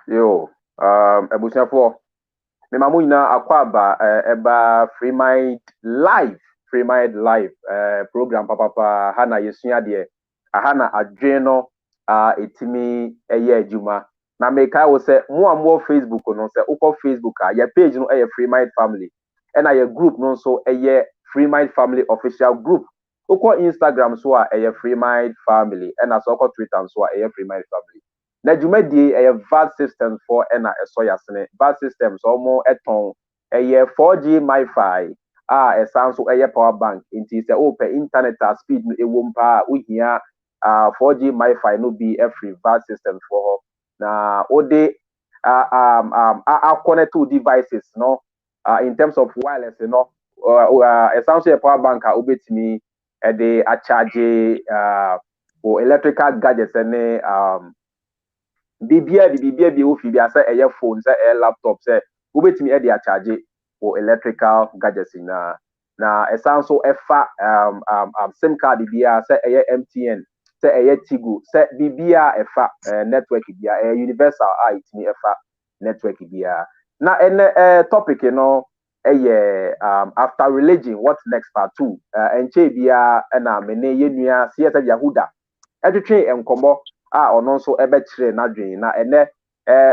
Yo, ebusiafo. Me mamu ina akwaba eba Freemind live program papa hana yesua de ahana adwen no etimi eye adwuma na meka wo se mo Facebook no se ukọ Facebook ya page no Freemind family na ya group no so Freemind family official group ukọ Instagram so Freemind family na so ukọ Twitter so Freemind family na dwumadie VAT system for na eso yasene VAT systems omo eton 4G MiFi esan so power bank inti se open internet speed no ewom pa uhia 4G MiFi no be free VAT system for na ode connect to devices no in terms of wireless no esan so power bank obetimi de a charge for electrical gadgets and bibia bi ofi bi asa phone say laptop say ubetimi e dey charge for electrical gadgets na esan so efa sim card bia say MTN say Tigo say bibia efa network bia universal itimi efa network bia na topic after religion what next part 2 enche bia na mene yenua sieta yahuda etwetwe enkomo ono nso ebe kire na dwen na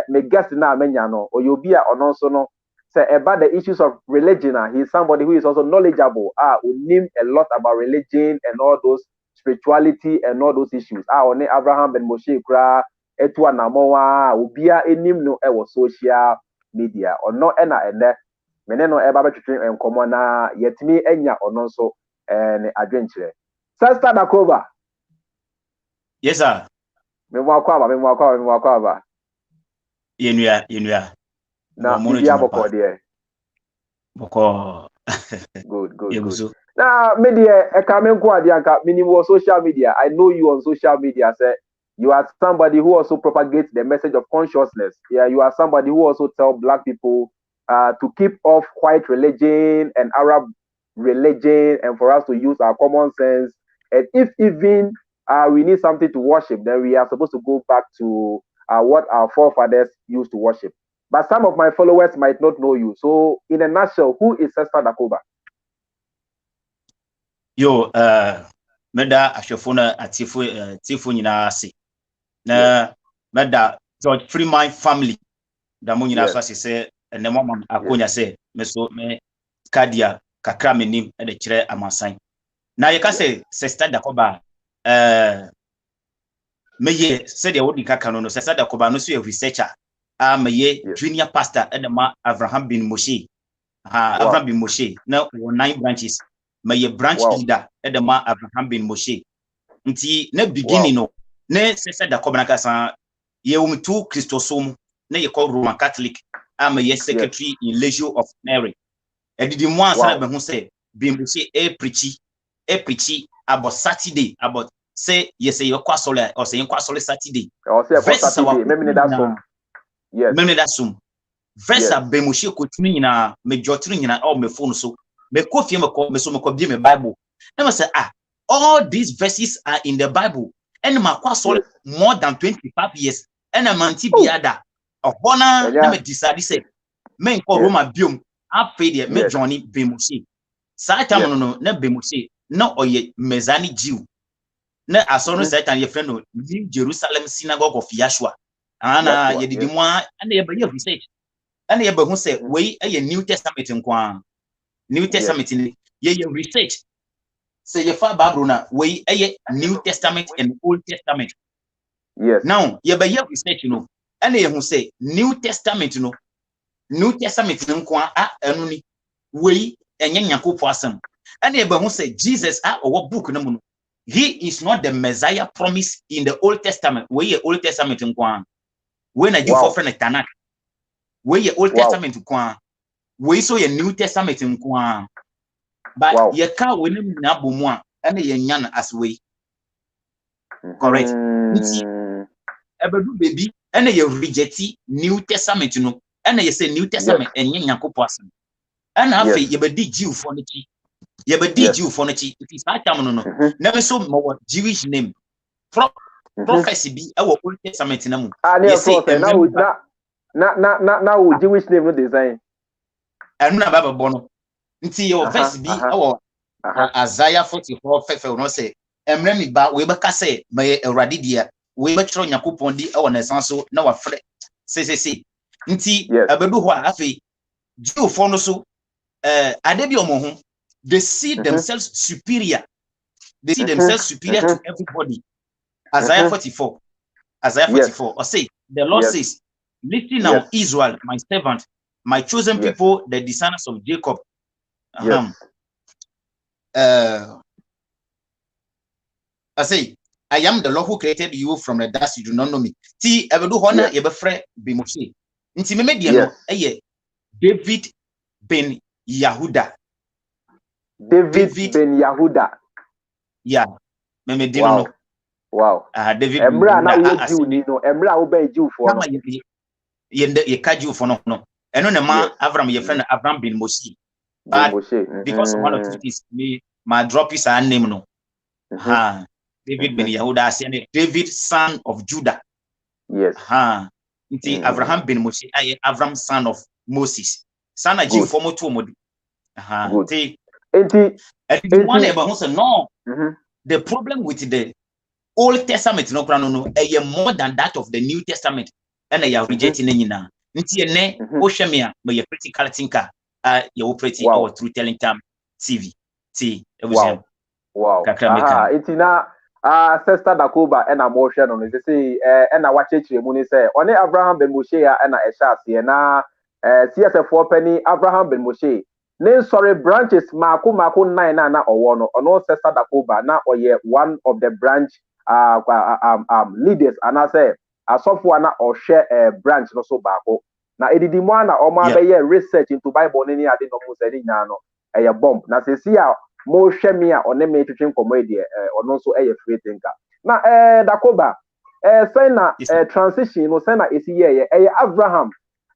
me guess na amenya no oyobi a ono nso no say about the issues of religion he is somebody who is also knowledgeable unim a lot about religion and all those spirituality and all those issues oni Abraham ben Moshe kra etu anamowa obia enim no e social media ono na mene no eba betwetwe enkomo na yetimi enya ono nso ne adwenkire Sesta Dakoba. Yes sir. Me mwakwaba. Yenua. Na bibia boko de. Boko. Good. Yeguzo. Na media ekamenko ade anka minimum social media. I know you on social media say you are somebody who also propagates the message of consciousness. Yeah, you are somebody who also tell black people to keep off white religion and Arab religion and for us to use our common sense. And if even we need something to worship, then we are supposed to go back to what our forefathers used to worship. But some of my followers might not know you. So, in a nutshell, who is Sesta Dakoba? Yo, meda ashofona atifu nyina ase. Na meda George Freemind family. Da mo nyina so ase se ene mama akonya se me kadia kakra menim e de kire amansan. Na ye ka se Sesta Dakoba meye said the wodi kaka no Sesta Dakoba no so a researcher meye junior pastor edema Abraham bin Moshe Abraham bin Moshe na 9 branches meye branch leader edema Abraham bin Moshe nti na beginning no na Sesta Dakoba na kasa ye umtu Christosum na ye call Roman Catholic meye secretary in Legion of Mary edidi mo ansa be hu say bin Moshe preachi about Saturday about say yes say your kwasole or say kwasole Saturday or say Saturday maybe that sum verse be Moshe ko tuni nyina me jotru nyina o me phone so me kofie me ko me so me ko bi me Bible na say all these verses are in the Bible and ma kwasole more than 25 years and a manti biada obona na me decide say me ko Roma biom afede me Johnny be Moshe sa time no na be Moshe na oye mezani Jew na asono Satan ye friend no New Jerusalem Synagogue of Yeshua ana ye didi mo ana ye be research ana ye be hu say we e New Testament nkwa New Testament ni ye research say ye fa Bible na we e New Testament and Old Testament now ye be research no ana ye hu say New Testament nkwa anu ni we enye nyakopo asem ana ye be hu say Jesus owo book na mu no he is not the Messiah promised in the Old Testament. Where ye Old Testament in Kwan. When I do for friend Tanakh. Where ye Old Testament in Kwan. Where so ye New Testament in Kwan. But ye ka when him na bomwa and ye nyan as way. Correct. Ebedu baby and ye reject New Testament no and ye say New Testament and ye nyankopɔ asem. And afa ye be di Jew for the chi. Ye be di Jew for the chi. It is that time no. Never so more Jewish name. Prophecy be our Old Testament na mu. Yes, Now Jewish name no design. And na Bible bono. Nti your verse be our Isaiah 44 fefe no say emre mi ba we beka say me Awurade dia we be tro Yakopon di e wona sanso na wa fre se nti abedu ho afi Jew for no so ade bi omo ho they see themselves superior. They see themselves superior to everybody. Isaiah 44. Isaiah 44. Or say, the Lord says, listen now, Israel, my servant, my chosen people, the descendants of Jacob. I say, I am the Lord who created you from the dust, you do not know me. See, I will do honor, you befre be Moshe. Inti me mediano, David ben Yahuda. David ben Yahuda. Yeah, me mediano. Wow. David Emra na wo Jew ni no. Emra wo be Jew for no. Ye ka Jew for no. Eno ne ma Avram ye friend Avram bin Moshe. But because of one of these me my drop is a name no. David ben Yahuda say David son of Judah. Yes. Nti Abraham bin Moshe Avram son of Moses. Son of Jew for mo to mo. Nti one about who say no. The problem with the Old Testament no more than that of the New Testament and you are rejecting nyina nti ene o hwemia me ye critical thinker you operate our through telling time TV wow nti na Sesta Dakoba and mo hwe no say na wa chechire mu ni say one Abraham ben Moshe ya na ehya ase na CSF penny Abraham ben Moshe ne sorry branches mako 9 na owo no ono Sesta Dakoba na oye one of the branch leaders and I say asofo na or share a branch no so baako na edidi mo na o ma be research into Bible ni ade no mo se ni nya no e bomb na se si a mo hwe me a one me twetwen komedi ono so free thinker na Dakoba say na transition no say na esi ye Abraham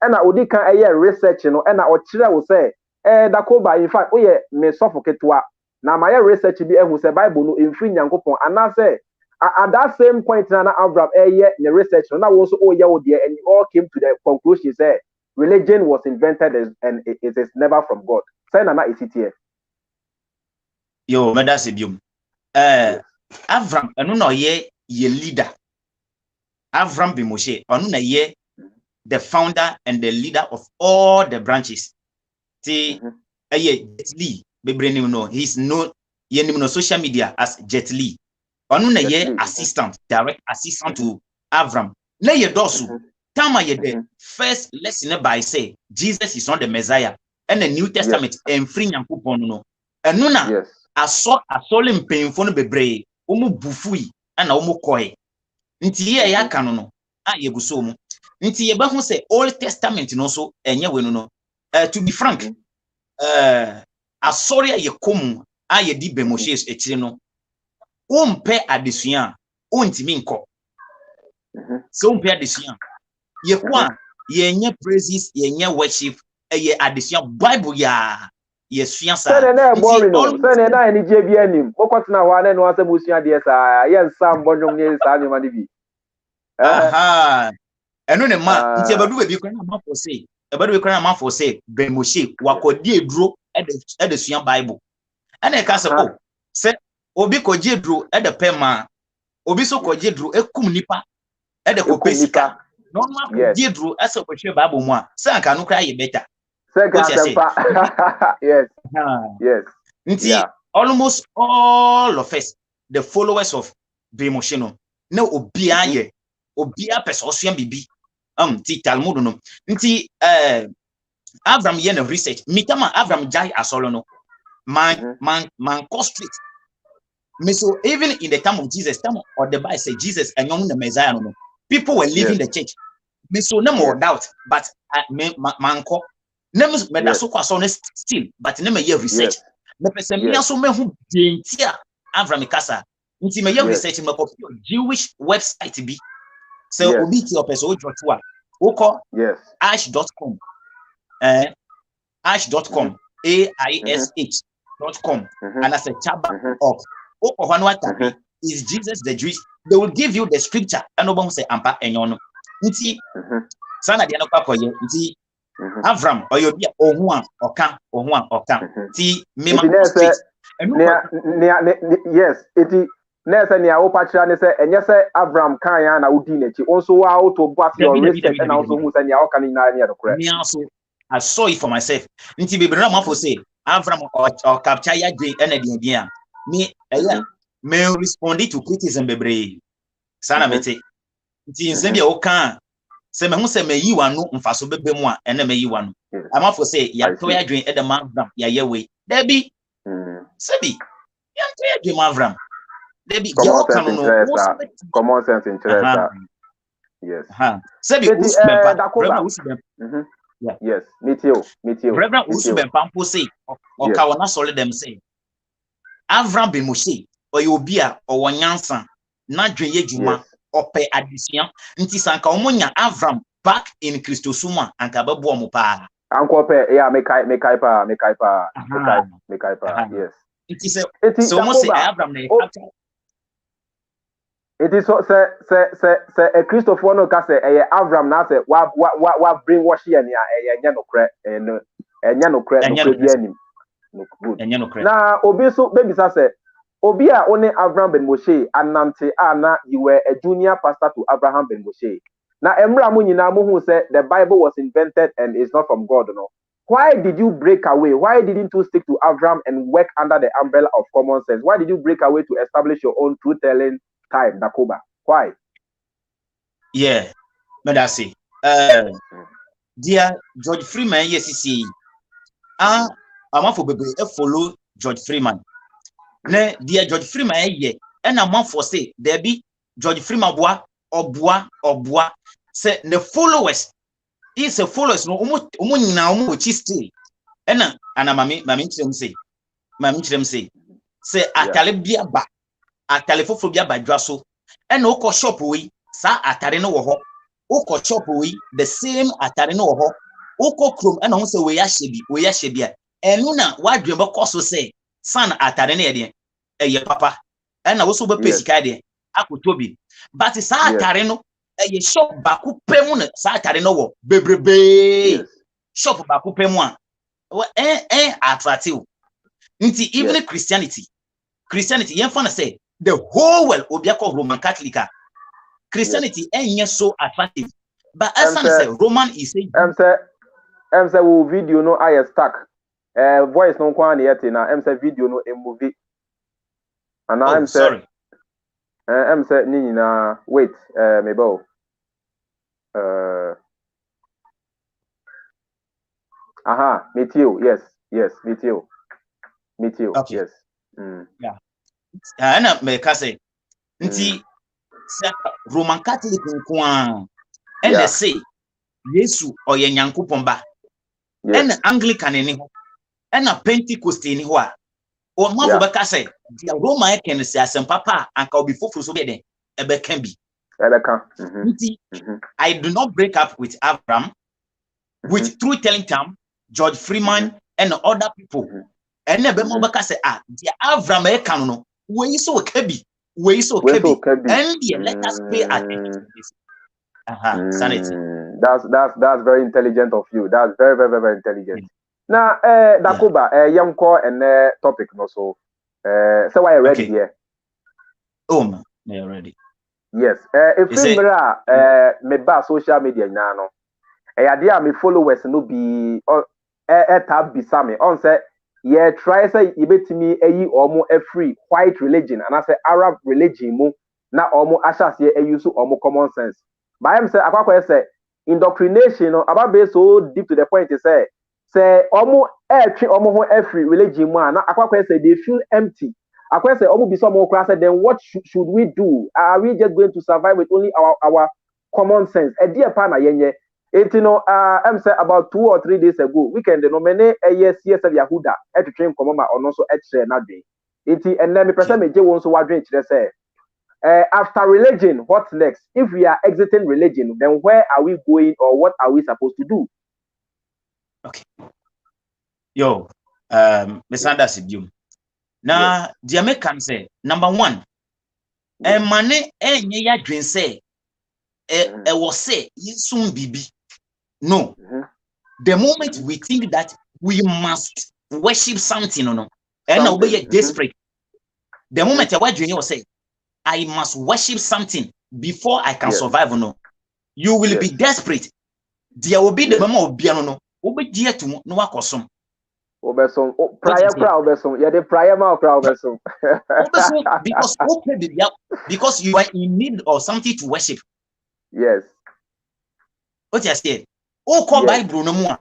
na odi kan research no na o kire wo say Dakoba in fact oye me sofo ketwa na ma research bi ehu say Bible no emfiri Nyankopon ana say at that same point, Nana Abraham, the research, now also and it all came to the conclusion that religion was invented and it is never from God. Say Nana is it here. Yo, Medas Ibium. Abraham, no ye leader. Abraham bin Moshe, anuna ye the founder and the leader of all the branches. See, Jet Li, he's known in social media as Jet Li. Onu na ye assistant, direct assistant to Avram. Na ye dosu. Tama ye the first lesson by say Jesus is not the Messiah. And the New Testament and free Nyankopon no. Enu na asole mpemfo no bebre. Omo bufui ana omo koe. Nti ye ya kanu no. Ye guso mu. Nti ye ba hu say Old Testament no so enye we no. To be frank, asori ye komu ye di be Moses ekire no. Umpe adesua ontimi nko so umpe adesua ye kwa ye nye praises ye nye worship ye adesua Bible ya ye sua sa say na boring no say na ni je bi anim okotena ho ana no asem sua de sa ye nsam bonjom ni sa ni ma ni bi eno ne ma nti abadu bi kwa na ma for say abadu bi kwa na ma for say Ben Moshe wakodi eduro edesua Bible ana e ka say oh say obi ko jedru e de pema obi so ko jedru ekum nipa e de ko pesika no ma ko jedru ase ko hwe Bible mu a se anka no kra ye better yes nti almost all of us the followers of Moshe no na obi aye obi apeso so bibi ti Talmud no nti Abraham ye na research mitama Abraham jai asolo no man co street. So even in the time of Jesus, time or the Bible say Jesus and the Messiah, no, people were leaving the church. So no more doubt, but manko. Never me so honest still, but never year research. Me person me so me who dentia Abraham Kasa. Nti me year research me copy Jewish website bi. So obi ti opeso ojotua. Oko ash.com. Ash.com. AISH.com. And as a chaba of is Jesus the Jewish? They will give you the scripture and no one say ampa enyono. Nti sana de no kwakoye nti Avram oyobia ohun oka ti mema straight yes eti na say nia wo pachira ne say enye say Avram kan ya na wudi na chi onso wa auto boss your research and also who say nia wo kan na nia correct me also I saw it for myself nti bebre na mafo say Avram or capture ya gbe ena de dia me me respond to criticism bebre sana mete nti nsem bia wo kan se me hu se me yi wanu mfaso bebe mu a ena me yi wanu amafo say ya to ya dwen edema Avram ya yewe debi sebi ya to ya dwen Avram debi je o kan no common sense interest yes sebi usbempa Dakoba usbempa yes meteo Reverend usbempa mpo say o ka wona sole dem say Avram bin Moshe obi a owonyansa na dwen ye djuma ope adisia nti sanka omonya Avram back in Christosuma anka bebo omo pa anko pe yeah me kai pa yes nti so mo say Avram na it is so say a Christopher no ka say Avram na say wa brainwash ya nya enya no kre enya no kre bi anim no good na obi so baby say obi a one Avram ben Moshe anante na you were a junior pastor to Abraham ben Moshe na emra mo nyina mo hu say the Bible was invented and is not from God no why did you break away why didn't you stick to Avram and work under the umbrella of common sense why did you break away to establish your own truth telling time Dakoba why yeah but I say dear George Freeman yes see amafo bebe follow George Freeman na dear George Freeman ye and amafo say there be George Freeman oboa say the followers is a followers no omo nyina omo chi stay ena ana mami chirem say atale bia ba atale foforo bia ba dwa so ena ukọ shop we sa atare no wo ho ukọ shop we the same atare no wo ho ukọ krom ena ho say we ya hye bia enu na wadwen be koso say san atare na ye eye papa ena wo so be pesika de akotobi but sa atare no eye shop ba ku pemu na sa atare no wo bebrebe shop ba ku pemu a attractive nti even Christianity yen fa na say the whole world obi akọ Roman Catholic Christianity enye so attractive but as say Roman is saying say wo video no I stuck voice no kwa na yete na say video no movie and I'm say say ni na wait mebo meteo yes meteo okay. Yes yeah ana me ka say nti Roman Catholic nko and say Yesu oye Nyankopon ba and Anglican ni ho and Pentecost ni ho a o mafo be ka say the Roman can say asem papa anka obi foforo so be den ebe kan bi nti I do not break up with Avram with truth telling time George Freeman and other people and ebe mo be ka say the Avram e kan no we so kabi and let us pay attention to this. Sanity. That's very intelligent of you. That's very, very, very, very intelligent. Now, Dakoba, young call and topic no so. So why ready here? Oh, they are ready. Yes. If me ba social media now no. Idea me followers no be tab be same. On say yeah, try say ibetimi omo a free white religion and I say Arab religion mo na omo ashas ye use omo common sense. But I say akwa say indoctrination about be so deep to the point to say omo omo ho every religion mo na akwa say they feel empty. Akwa say omo be some more class then what should we do? Are we just going to survive with only our common sense? A dear partner yenye it I'm say about 2 or 3 days ago, weekend no many a yes Yahuda at to train comma or no so extra na day. It and then me person me je won so wadwen kire say after religion, what's next? If we are exiting religion, then where are we going or what are we supposed to do? Okay. Yo, Sanders Bium. Now, the American say, number one, money, ya dream say, was say, soon bibi. No. The moment we think that we must worship something, no, and now we are desperate. The moment I watch you say, I must worship something before I can survive, no, you will be desperate. There will be the moment of piano, no, be dear to no akosum. Obesom, prior crowd, obesom, yeah, the prior mouth crowd, obesom. Because you are in need of something to worship. Yes. What you say? Oh, call Bible no more.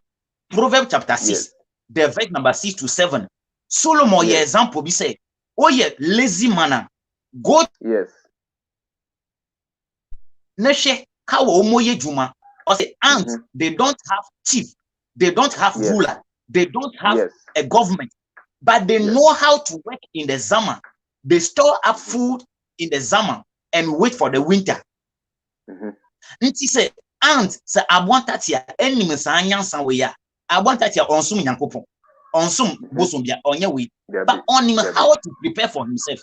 Proverbs chapter 6, the verse number 6 to 7. Solomon, your example, be say, oh, yeah, lazy manner. Go. Yes. Neshe, kawo omoye juma. Or say, ants, they don't have chief, they don't have ruler, they don't have a government, but they know how to work in the summer. They store up food in the summer and wait for the winter. Nti say, ants, say, I want that here, enemies are anyansa we ya. I want that here onsum nyankopon. Onsum bosumbia, onye we. But on him how to prepare for himself.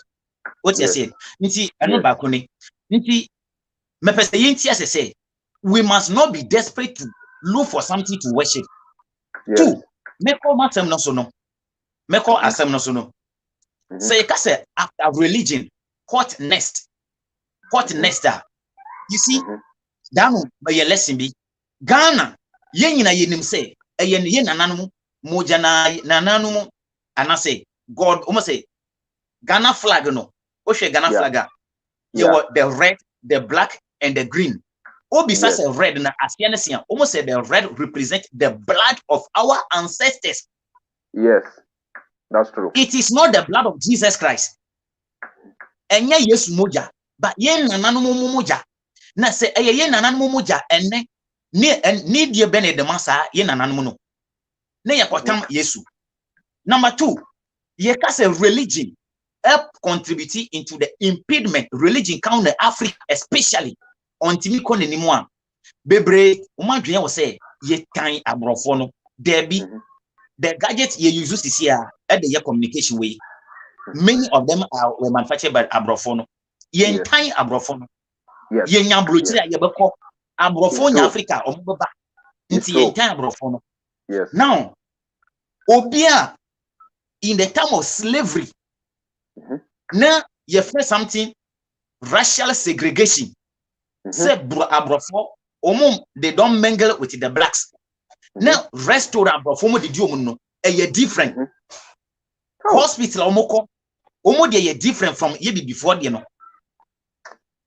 What you say? Nti, anu bakone. Nti, me pese yinti as say, we must not be desperate to look for something to worship. Two, make all matter no so no. Make all asem no so no. Say, kase after religion, what next? What next? You see, dano by your lesson be Ghana, yen na yenim say, yen nananum, moja na nananum, and I say, God, almost say, Ghana flag no. Oshe Ghana flag. You were the red, the black, and the green. Besides a red, almost said the red represent the blood of our ancestors. Yes, that's true. It is not the blood of Jesus Christ. And yes, moja, but yen nananumu moja. Na say yen nananumu moja and need ye bene the massa yen nananumu. Ne yakotam yesu. Number two, ye cast a religion help contributing into the impediment religion count Africa especially. Ontimi kone ni mwa bebre umadwene wo say ye kan abrofo no there be the gadgets ye use this here at the communication way. Many of them were manufactured by abrofo no ye kan abrofo no ye nya brochire ye beko abrofo nya Africa omubeba nti ye kan abrofo no. Now obia in the time of slavery now you face something racial segregation. Say abrofo they don't mingle with the blacks. Now restaurant abrofo did you know a different hospital they are different from year before you know.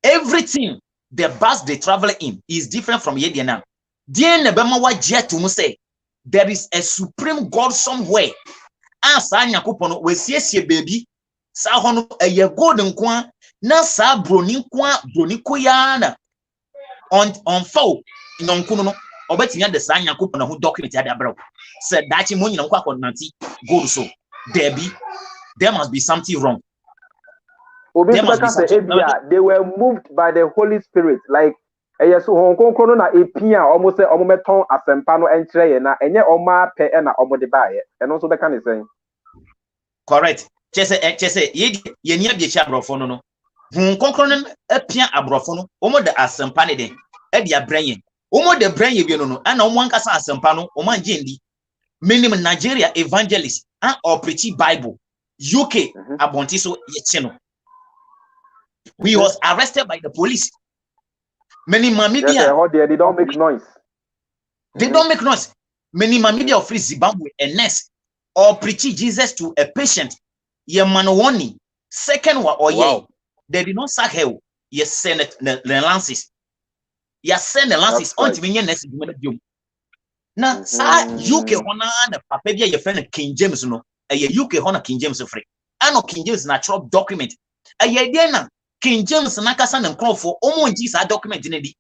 Everything the bus they travel in is different from year now. Dear nebema wa jet to say there is a supreme God somewhere. Anya kupono we see baby sa hono a golden kwa na sa broni kwa broni koyana on foul non kuno obetinya de sa nyankopon ho document ya dabra said that mo nyina kwa konanti gold so there must be something wrong. They were moved by the Holy Spirit like so hon konkro na epia almost say omometon asempa no enkyere ye na enye oma pe na omode bae eno so be kan say correct chese ye nia bi cha brofo no hon konkro no epia abrofo no omo de asempa ne den e dia branyen omo de branyen bi no no ana omo ankasa asempa no omo anje ndi minim Nigeria evangelists or preach Bible UK abonti so ye che no we was arrested by the police. Many Namibia they don't make noise. They don't make noise. Many Namibia of free Zimbabwe a nurse or preaching Jesus to a patient. Ye manowoni second wa or ye they did not sack hell. Ye send the lances. Ye send the lances on to me nurse. Now sa UK hona the papabia your friend King James no a UK hona King James free. I know King James natural document. A ye dena King James nakasa na nkrofo omo nji sa document ne di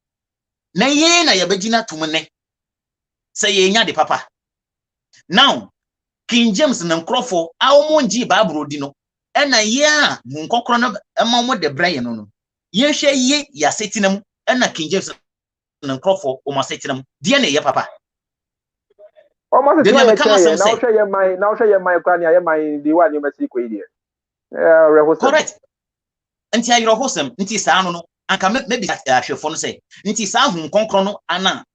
na ye na ye begina tumne say ye nya de papa now King James na nkrofo a omo nji Bible di no e na ye a nkokro no ema mo de brain no ye hwe ye ya setinam e na King James na nkrofo o mo setinam de na ye papa o mo setinam now share your mind kwa na ye mind di one you message ko ide correct. Nti ayro hosem nti saa no anka maybe ahwefo no say nti saa hu konkro no ana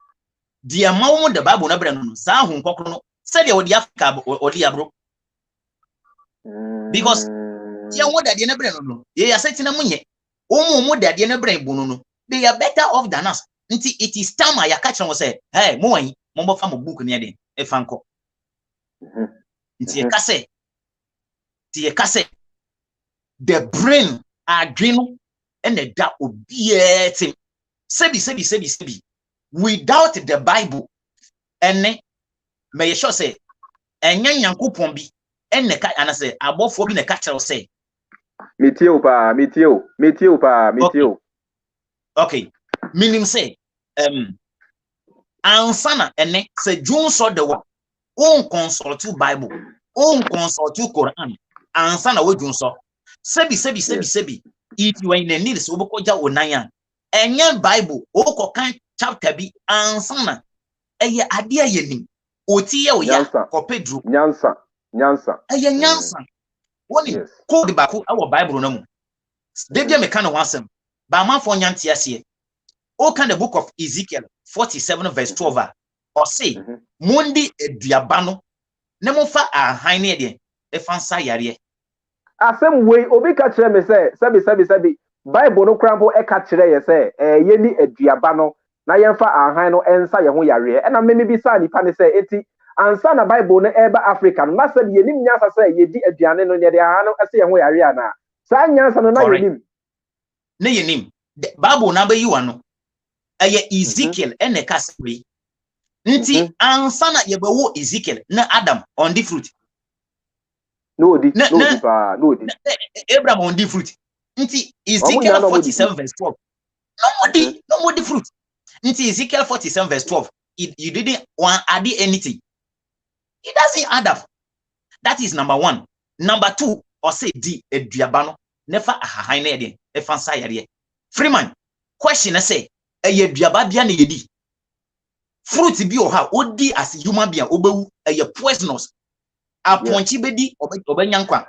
the amount the Bible na brand sa hu nkokro no said the odi Africa odi abro because ye won that na brand no ye aseti na munye omo that na brand bu no they are better off than us until it is time I catch them say hey mo wan mo fa mo book ne den e fa nko until ye kase the brain adreno and the da obiete sebi without the Bible and may sure say enya Nyankopon bi enne ka ana say abofo bi na ka kire say metio pa. Okay meaning say ansana enne say June so the one on consult Bible on consult Quran ansana we June so sebi if you are in the need so obokoja onan enya Bible o kan chapter bi ansana eye ade ayenim oti ye oya ko pedro nyansa eye nyansa woni code bako awo Bible no mu debia me kan no asem ba manfo nyante ase o kan the book of Ezekiel 47 verse 12 or say mundi eduaba no ne mo fa ahan ne de e fansa yare asem we obi ka kire me say sabi Bible no krampo e ka kire ye say ye ni eduaba no na yemfa ahan no ensa ye ho yare e na me bi sa nipa ne say eti ansa na Bible no eba Africa no na say ye nim nyansa say ye di aduane no ye de ahan no ase ye ho yare ana sa nyansa no na ye nim na ye nim Bible na ba yi wano eye Ezekiel ene ka say nti ansa na ye ba wo Ezekiel na Adam on the fruit no di Abraham on the fruit nti Ezekiel 47 verse 12 no more the fruit nti Ezekiel 47 verse 12 you didn't want add anything, it doesn't add up. That is number one. Number two, or say D eduabano never a high nede e fansa yare Freemind question say e eduaba bia na yedi fruit bi o ha odi as human being obewu e poisonous aponchi bedi obenyankwa.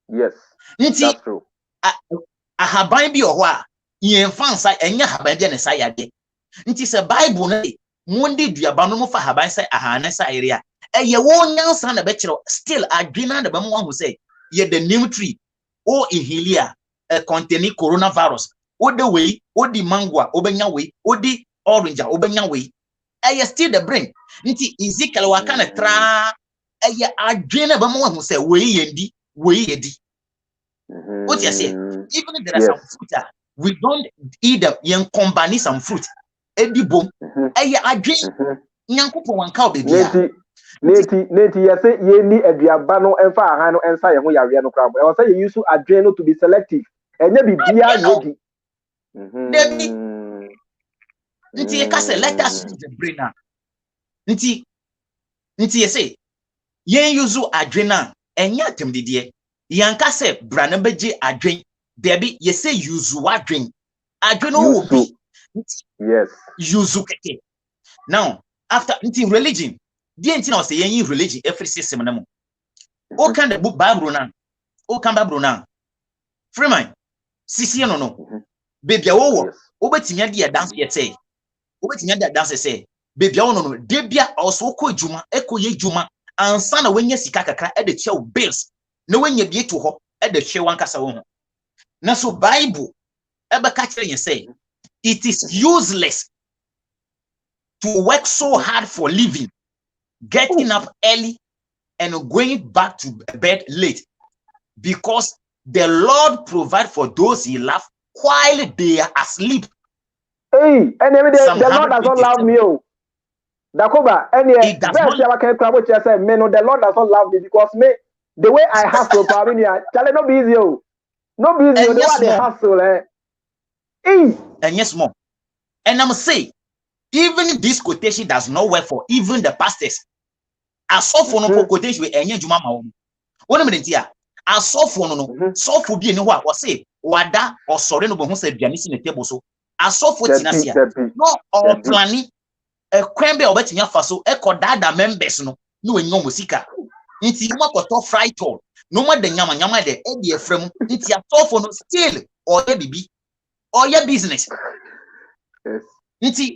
Yes, that's true. A haban bi o ho a yen fansa enya haban bia na sa yade nti se Bible na mundi duaba no mo fa haban say ahana sa area eye wo nyansa na be kire still adwina na be mo hu say ye the new tree o inhalia containing coronavirus o the way o di mango obenya way o di orange obenya way eye still the brain nti Ezekiel wa kana tra eye adwina be mo hu say we yedi what you say even if there are some fruit we don't eat them yen combine some fruit edibom eye adwin nyankopon wanka obebia neti ye say ye ni aduaba no emfa ahan no ensa ye ho yare no kram e say ye use adwin no to be selective enya bibia yedi debi nti ye ka say let us use the brain now nti ye say ye use adwin na enya atemdidie yanka say brana beje adwin debi ye say use adwin no will be yes use keke. Now after nti religion the nti na say yen religion every system na mo o kan the book Bible na Freemind sisi no baby wo obetimia dia dance ye say obetimia dia dance say baby wo no debia also ko adwuma ekoye adwuma ansa na wanya sika kakra e de chew bills na wanya bi etu ho e de hwe wankasa wo ho na so Bible e be ka kire yen say it is useless to work so hard for living, getting up early and going back to bed late, because the Lord provide for those he loves while they are asleep. Hey, and every day the Lord does not love me. Dakoba, the Lord does not love me because the way I hustle, no be easy. No be easy. The way they hustle, and yes, more. And I'm saying, even this quotation does not work for even the pastors. As so for no quotation with any juma ma won. One minute here. As so for no, so for be anywhere or say wada or sorry no bo say aduane si na table so. As so for tinasia. No or planning a kwembe obetinya fa so e kodada members no no enyo musika. Nti mo akoto fry toll. No more the nyama de e de frem. Nti as for no still or ye bibi or your business. Yes. Nti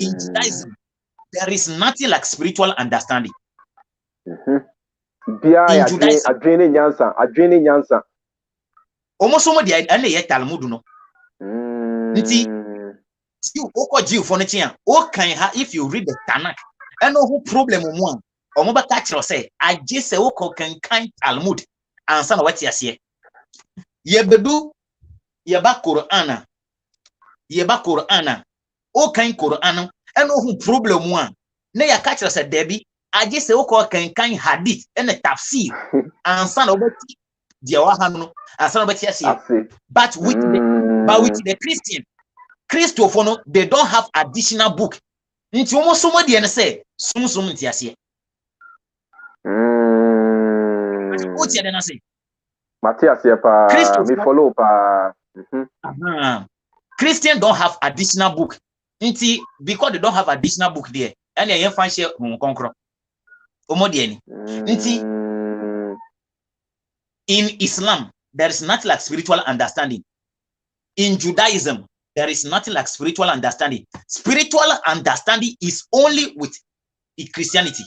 In Judaism, there is nothing like spiritual understanding. In Judaism, adwene nyansa. Almost somebody and the Talmud no. You Jew for if you read the Tanakh, and no who problem one. Omoba catch say, I just say can kind Talmud and son what you say. Yebedu yeba Qur'ana. O kind Qur'an and no who problem one. Ne ya catch us a Debbie. I just say can hadith and a tafsir and son of Diawahano and son of yes. But with the Christian Christopher, they don't have additional book. Into almost somebody and say, Sum Tiasia. What's your then say? Matthias, me follow pa. Christian don't have additional book. Because they don't have additional book there, and they find share conquer. In Islam, there is nothing like spiritual understanding. In Judaism, there is nothing like spiritual understanding. Spiritual understanding is only with Christianity.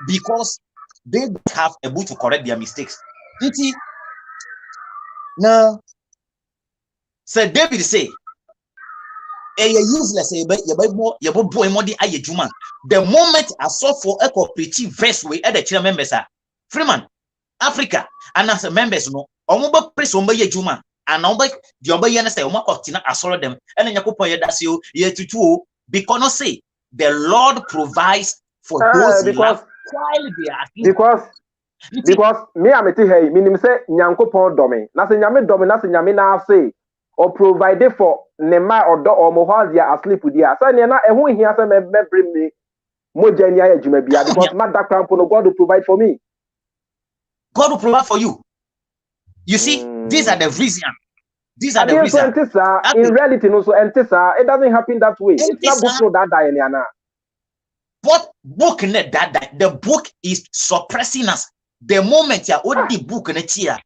Because they don't have a book to correct their mistakes. Now, Sir David say, useless, the moment I saw for a cooperative verse way at the children members are Freeman, Africa, and as members no, or press on by Juma, and now by the Obayana say, I saw them, and then Yakopo Yadasio, ye to because no say the Lord provides for those because while they are because me am it hey, meaning say Nyankopon domi, na se nyame domi, na se nyame na say, or provide for Nema or do or Mohazia asleep with ya. So na who here say me bring me Mojania Jumebia because my background God will provide for me. God will provide for you. You see, these are the reasons. These are the reasons. In reality, no, so it doesn't happen that way. It's not book so that die now. What book net that die? The book is suppressing us. The moment you hold the book in it here,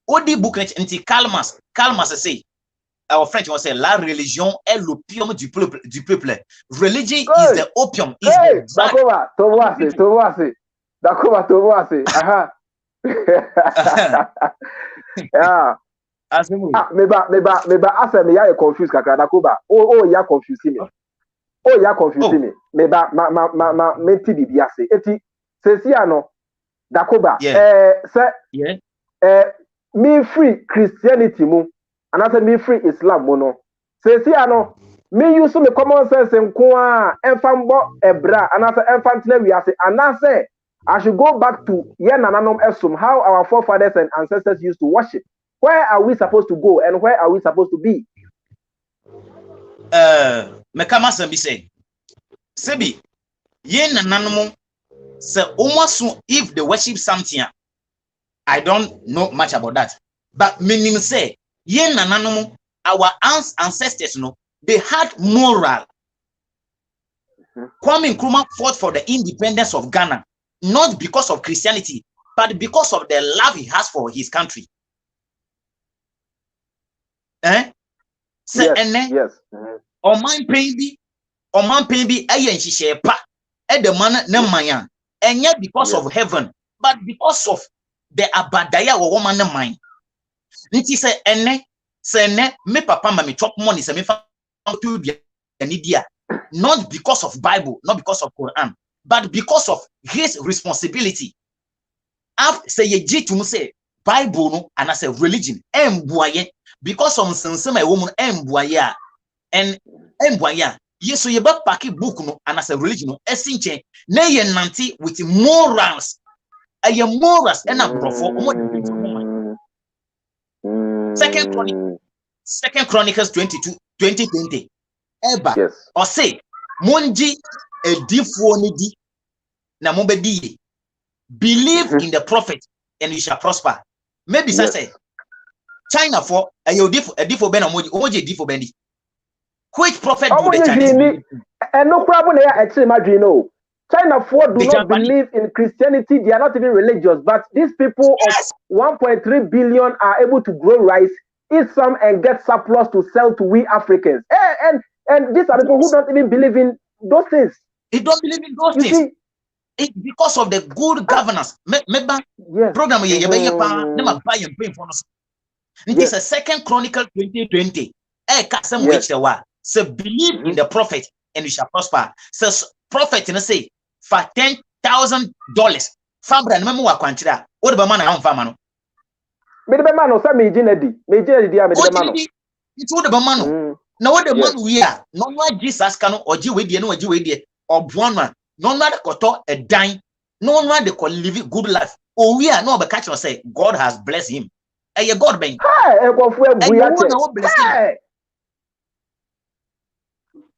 hold the book in it, Calmas say, our French will say, la religion est l'opium du peuple. Religion is the opium. Is the Dakoba, aha. Yeah. Meba asa me ya confused kakra Dakoba. Ya confusing me. Ya confusing me. Meba menti bibi ase. Eti sesi ano Dakoba me free Christianity mu and I say me free Islam mu no. Sesi ano me use me common sense nko a enfambo ebra and I say enfantile we ase and I say I should go back to Yenananom Esum, how our forefathers and ancestors used to worship. Where are we supposed to go and where are we supposed to be? Mekama Sambi say, Sebi, Yenananom say almost if they worship something, I don't know much about that. But meaning say, Yenananom, our ancestors, no, they had moral. Kwame Nkrumah fought for the independence of Ghana. Not because of Christianity, but because of the love he has for his country. Yes. O man baby, ayen shishepa, the man namaya, and yet because of heaven, but because of the abadaya or woman mind. Niti say ene, me papa mami chop money, se me fa to be an idia. Not because of Bible, not because of Quran. But because of his responsibility, after say ye to say Bible no and as a religion, because of some a woman emboya and emboya. Yes, so ye back pack book no and as a religion, esinche na ye nanti with morals. Aye morals and Second Chronicles 2020. Eba or say Monji a difonidi na mobedi believe in the prophet and you shall prosper. Maybe say China for a difo ben omoji difo bendi. Which prophet do the Chinese believe? And no problem there actually Madrino. China for do not believe in Christianity. They are not even religious, but these people of 1.3 billion are able to grow rice, eat some, and get surplus to sell to we Africans. And And these are people who don't even believe in those things. They don't believe in those things. See, it's because of the good governance. Yes. Program it is a Second Chronicle 2020. So believe in the prophet and you shall prosper. Says prophet and say for $10,000. Fabra no wa kwanchira. What the man am fama no? Me the man no say me jinedi. Me jinedi dia me the man no. It's what the man no. Now what the man we are. No one Jesus can oji we die no oji we die. Obuana. No one the koto a dime. No one the call live good life. Oh we are no be catch say God has blessed him. Hey God ben. Hey, e go fu ebuya. Hey.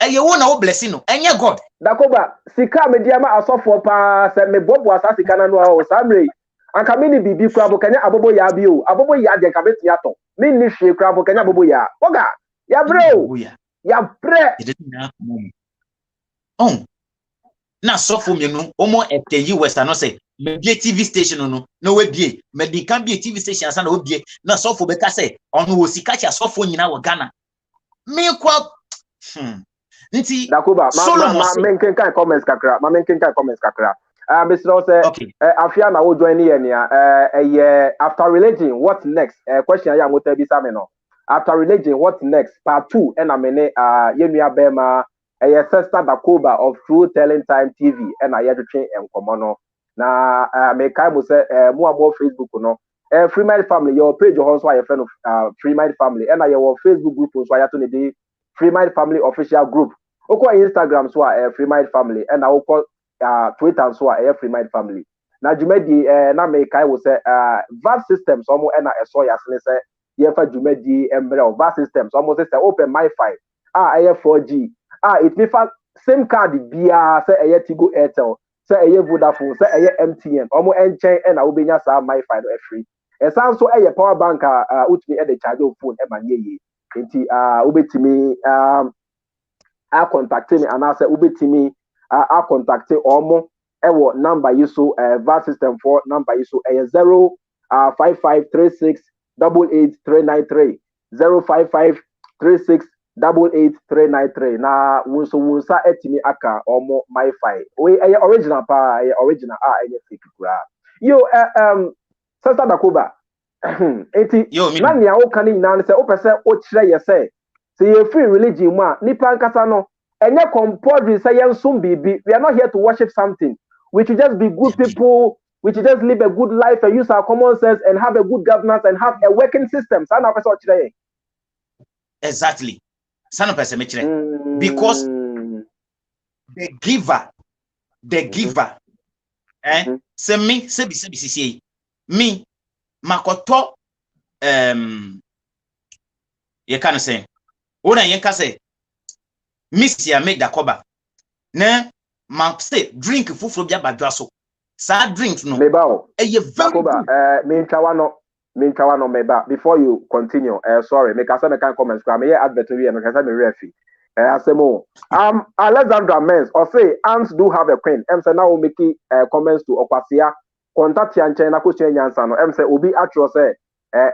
You want no blessing no. Enye God. Dakoba, sika me dia ma asofo pa se me bobo asa sika na no o samre. Anka me ni bibi kura bo kanya abobo ya bi o. Abobo ya de ka beti ato. Me ni hwe kura bo kanya abobo ya. Oga, ya bro. Ya bre. Oh. Na sofo me no, omo ete US no say, me bi TV station no. No we bi. Me di kan bi TV station asa na obi. Na sofo be ka say, ono wo sika cha sofo nyina wo Ghana. Me kwa Dakoba, ma menken kan comments kakra. Ma menken kan comments kakra. Mr. Ose, afia na wo join here nia. After religion, what next? Question ya mote bi same no. After religion, what next? Part 2 and amene yenua bema Sesta Dakoba of True Telling Time TV and ayedwetwe enkomo no. Na me kai mo say mo abo Facebook no. Freemind family, your page also a friend of Freemind family and your Facebook group also ayato ne dey Freemind family official group. Oko Instagram so Freemind family and oko Twitter so Freemind family. Na jumedi na me kai wo say VAT systems omo na eso yasne say ye fa jumedi embre o VAT systems omo say open MiFi 4G it me fa same card bia say Tigo Airtel say Vodafone say MTN omo enchen na wo benya sa MiFi no free e san so power bank utmi e dey charge your phone e manye enti ubetimi a contact me and I say ubetimi a contact omo ewo number you so VAT system for number you so 05536888393 05536888393 na wunsa etimi aka omo MiFi we original pa original any fake kura yo Sesta Dakoba eti na nia wo kan nyina se wo pese o kire ye se ye free religion mu a nipa nkasa no enye compulsory say yen bibi. We are not here to worship something. We should just be good people. We should just live a good life and use our common sense and have a good governance and have a working system. Sana pese o kire ye. Exactly. Sana pese me kire. Because the giver se me se bi me makoto you can say ona yen ka say miss ya make Dakoba na ma say drink fufuro bia badwa so sa drink no meba very Dakoba me ntawa no meba before you continue sorry make asa me kan comments kwa me here advert we me kasa me refi asemo Alexandra Mens or say ants do have a queen say now make comments to Okwasia contact ya nchen na question nyansa no say obi atro say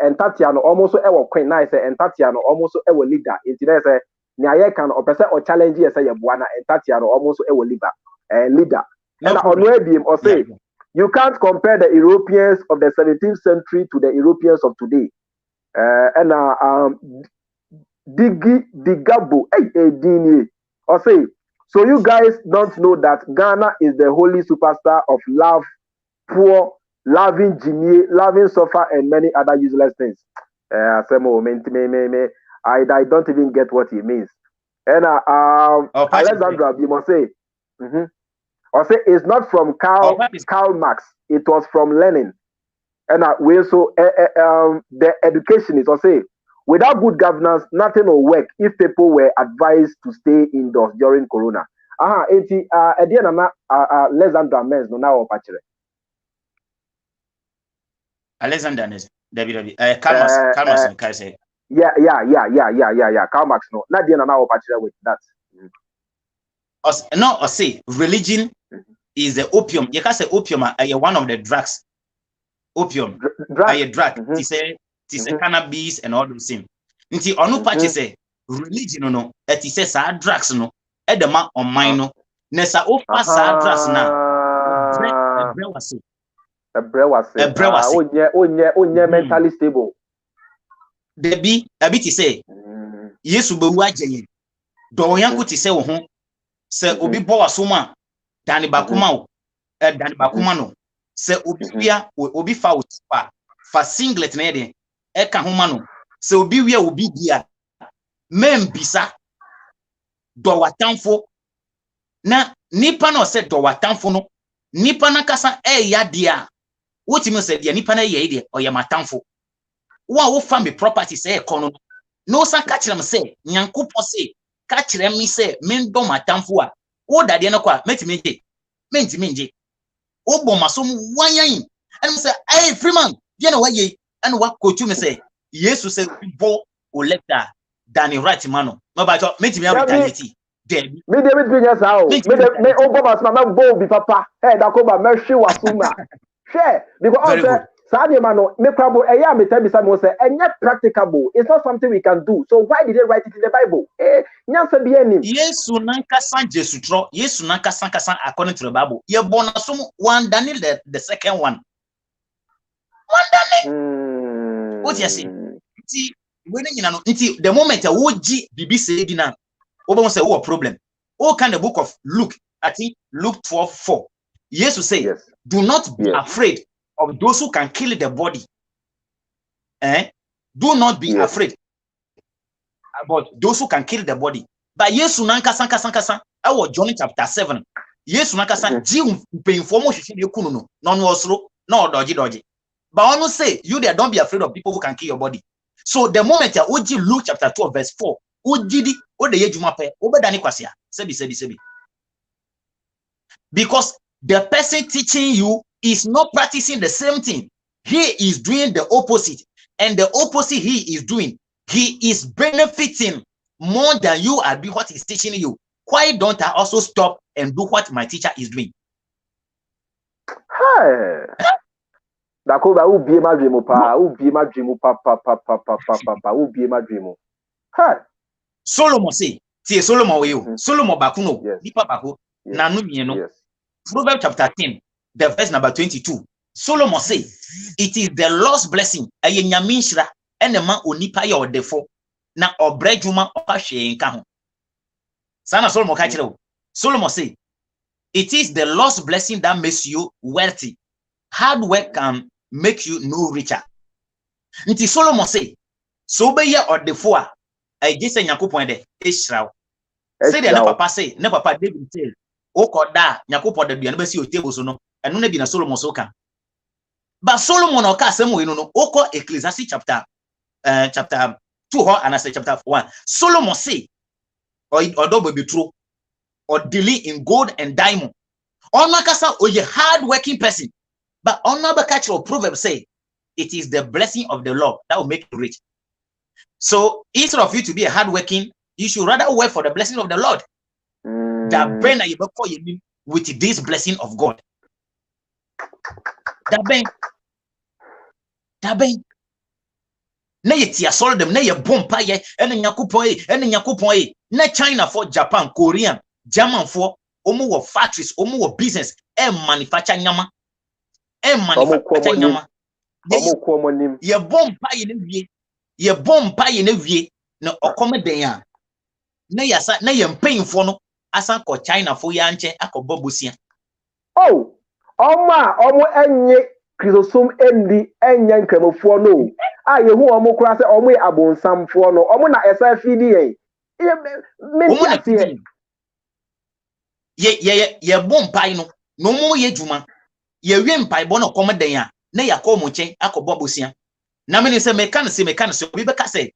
entatia no almost ewo queen na say entatia no almost ewo leader intine say ni aye kan opese o challenge ye say ye boa na entatia no almost ewo leader and on where be or say you can't compare the Europeans of the 17th century to the Europeans of today Digabo dini or say so you guys don't know that Ghana is the holy superstar of love, poor, loving Jimmy, loving suffer, and many other useless things. I don't even get what he means. And Alexandra, you must say, or say it's not from Karl Marx. It was from Lenin. And we also the education is also without good governance, nothing will work if people were advised to stay indoors during Corona. At the end of Alexandra Mens no now opachire. Alexander is David Karl Marx can say. Yeah. Karl Marx no. Not the end now opachire with that. No, I say religion is the opium. You can say opium one of the drugs. Opium. A drug. It say cannabis and all those things. Nti onu patch say religion no it is say drugs no edema on mine no na sa o fa sa drugs na ebre wase onye mentally stable debi abi ti say yesu be wu ajeyen do yanko ti say wo ho se obi bo wasoma dani bakuma o dani bakuma no se obi wia obi fa o fa singlet na ede e ka ho ma no se obi wia obi dia membisa do watamfo na nipa na se do watamfo no nipa na kasa ya dia wotimi se dia nipa na ye dia oye matamfo wo fa me property se e kono no san ka kire me se nyankopɔ se ka kire me se men do matamfo a wo dade no kwa metimi nje mentimi nje wo bɔ maso mu wanyan and me say hey Freeman dia na waye and wa kotu me say yesu say bo o lector than right man no ba to metimi retaliate there me David Binya sao me o bɔ maso na bo bi papa hey Dakoba me hwe wasuma share because Sadia mano, me crabo, eya me tell me some say, and yet practicable. It's not something we can do. So why did they write it in the Bible? Nyansa bieni. Yes, sunanka san Jesutro. Yes, sunanka san kasan according to the Bible. Ye born asum one Daniel the second one. One Daniel. What you say? See, when you know, the moment a woji bibi say dina, oba say what problem? Oh, kind the book of Luke. I think Luke 12:4. Jesus say, yes. Do not be afraid of those who can kill the body. Do not be afraid about those who can kill the body. But Yesu nanka sanka I was John chapter 7. Yesu nanka san ji pay for mo hwehwe kunu no no osro no dodgy. But ono say you there don't be afraid of people who can kill your body. So the moment ya oji Luke chapter 12 verse 4 oji di o de yejuma pe obedani kwasia sebi. Because the person teaching you is not practicing the same thing. He is doing the opposite. And the opposite he is doing, he is benefiting more than you are doing what he's teaching you. Why don't I also stop and do what my teacher is doing? Hey. Dakoba ubi ma dream pa, ubi ma dream pa, ubi ma dream. Hey. Solomon say, see Solomon we you. Solomon bakuno, nipa bako, nanu mieno. Proverbs chapter 10. The verse number 22. Solomon say, it is the lost blessing. Aye nyamishra ene ma onipa ya odefo na obrejuma okahwe nka ho. Sana Solomon ka kire wo. Solomon say, it is the lost blessing that makes you wealthy. Hard work can make you no richer. Nti Solomon say, so be ya odefo a aye se nyakopon de ehrawo. Say the papa say, ne papa David say, okoda nyakopon de duane be si o table so no. And no be na Solomon so can. But Solomon oka asem we no oko Ecclesiastes chapter 2 and I say chapter 1. Solomon say or double be true or deal in gold and diamond. On makasa o ye hard working person. But on number catch of Proverbs say it is the blessing of the Lord that will make you rich. So instead of you to be a hard working, you should rather work for the blessing of the Lord. That brain you call you with this blessing of God. Daben na yetia solo dem na ye bompa ye ene nyakopon ye na China for Japan Korean German for omo wo factories omo wo business manufacture nyama ye bompa ye na wie na okome den a na yasa na ye mpanyimfo no asan ko China for ya nche akobobosia oh omo enye Chrysostom endi enya nkramofo no a yehu omo kura se omo abonsamfo no omo na esa fidi ye bompai no no mo ye djuma ye wi mpai bo no komeden a na yakọ mo chen akọbọ bosia na me se mekan se obi beka se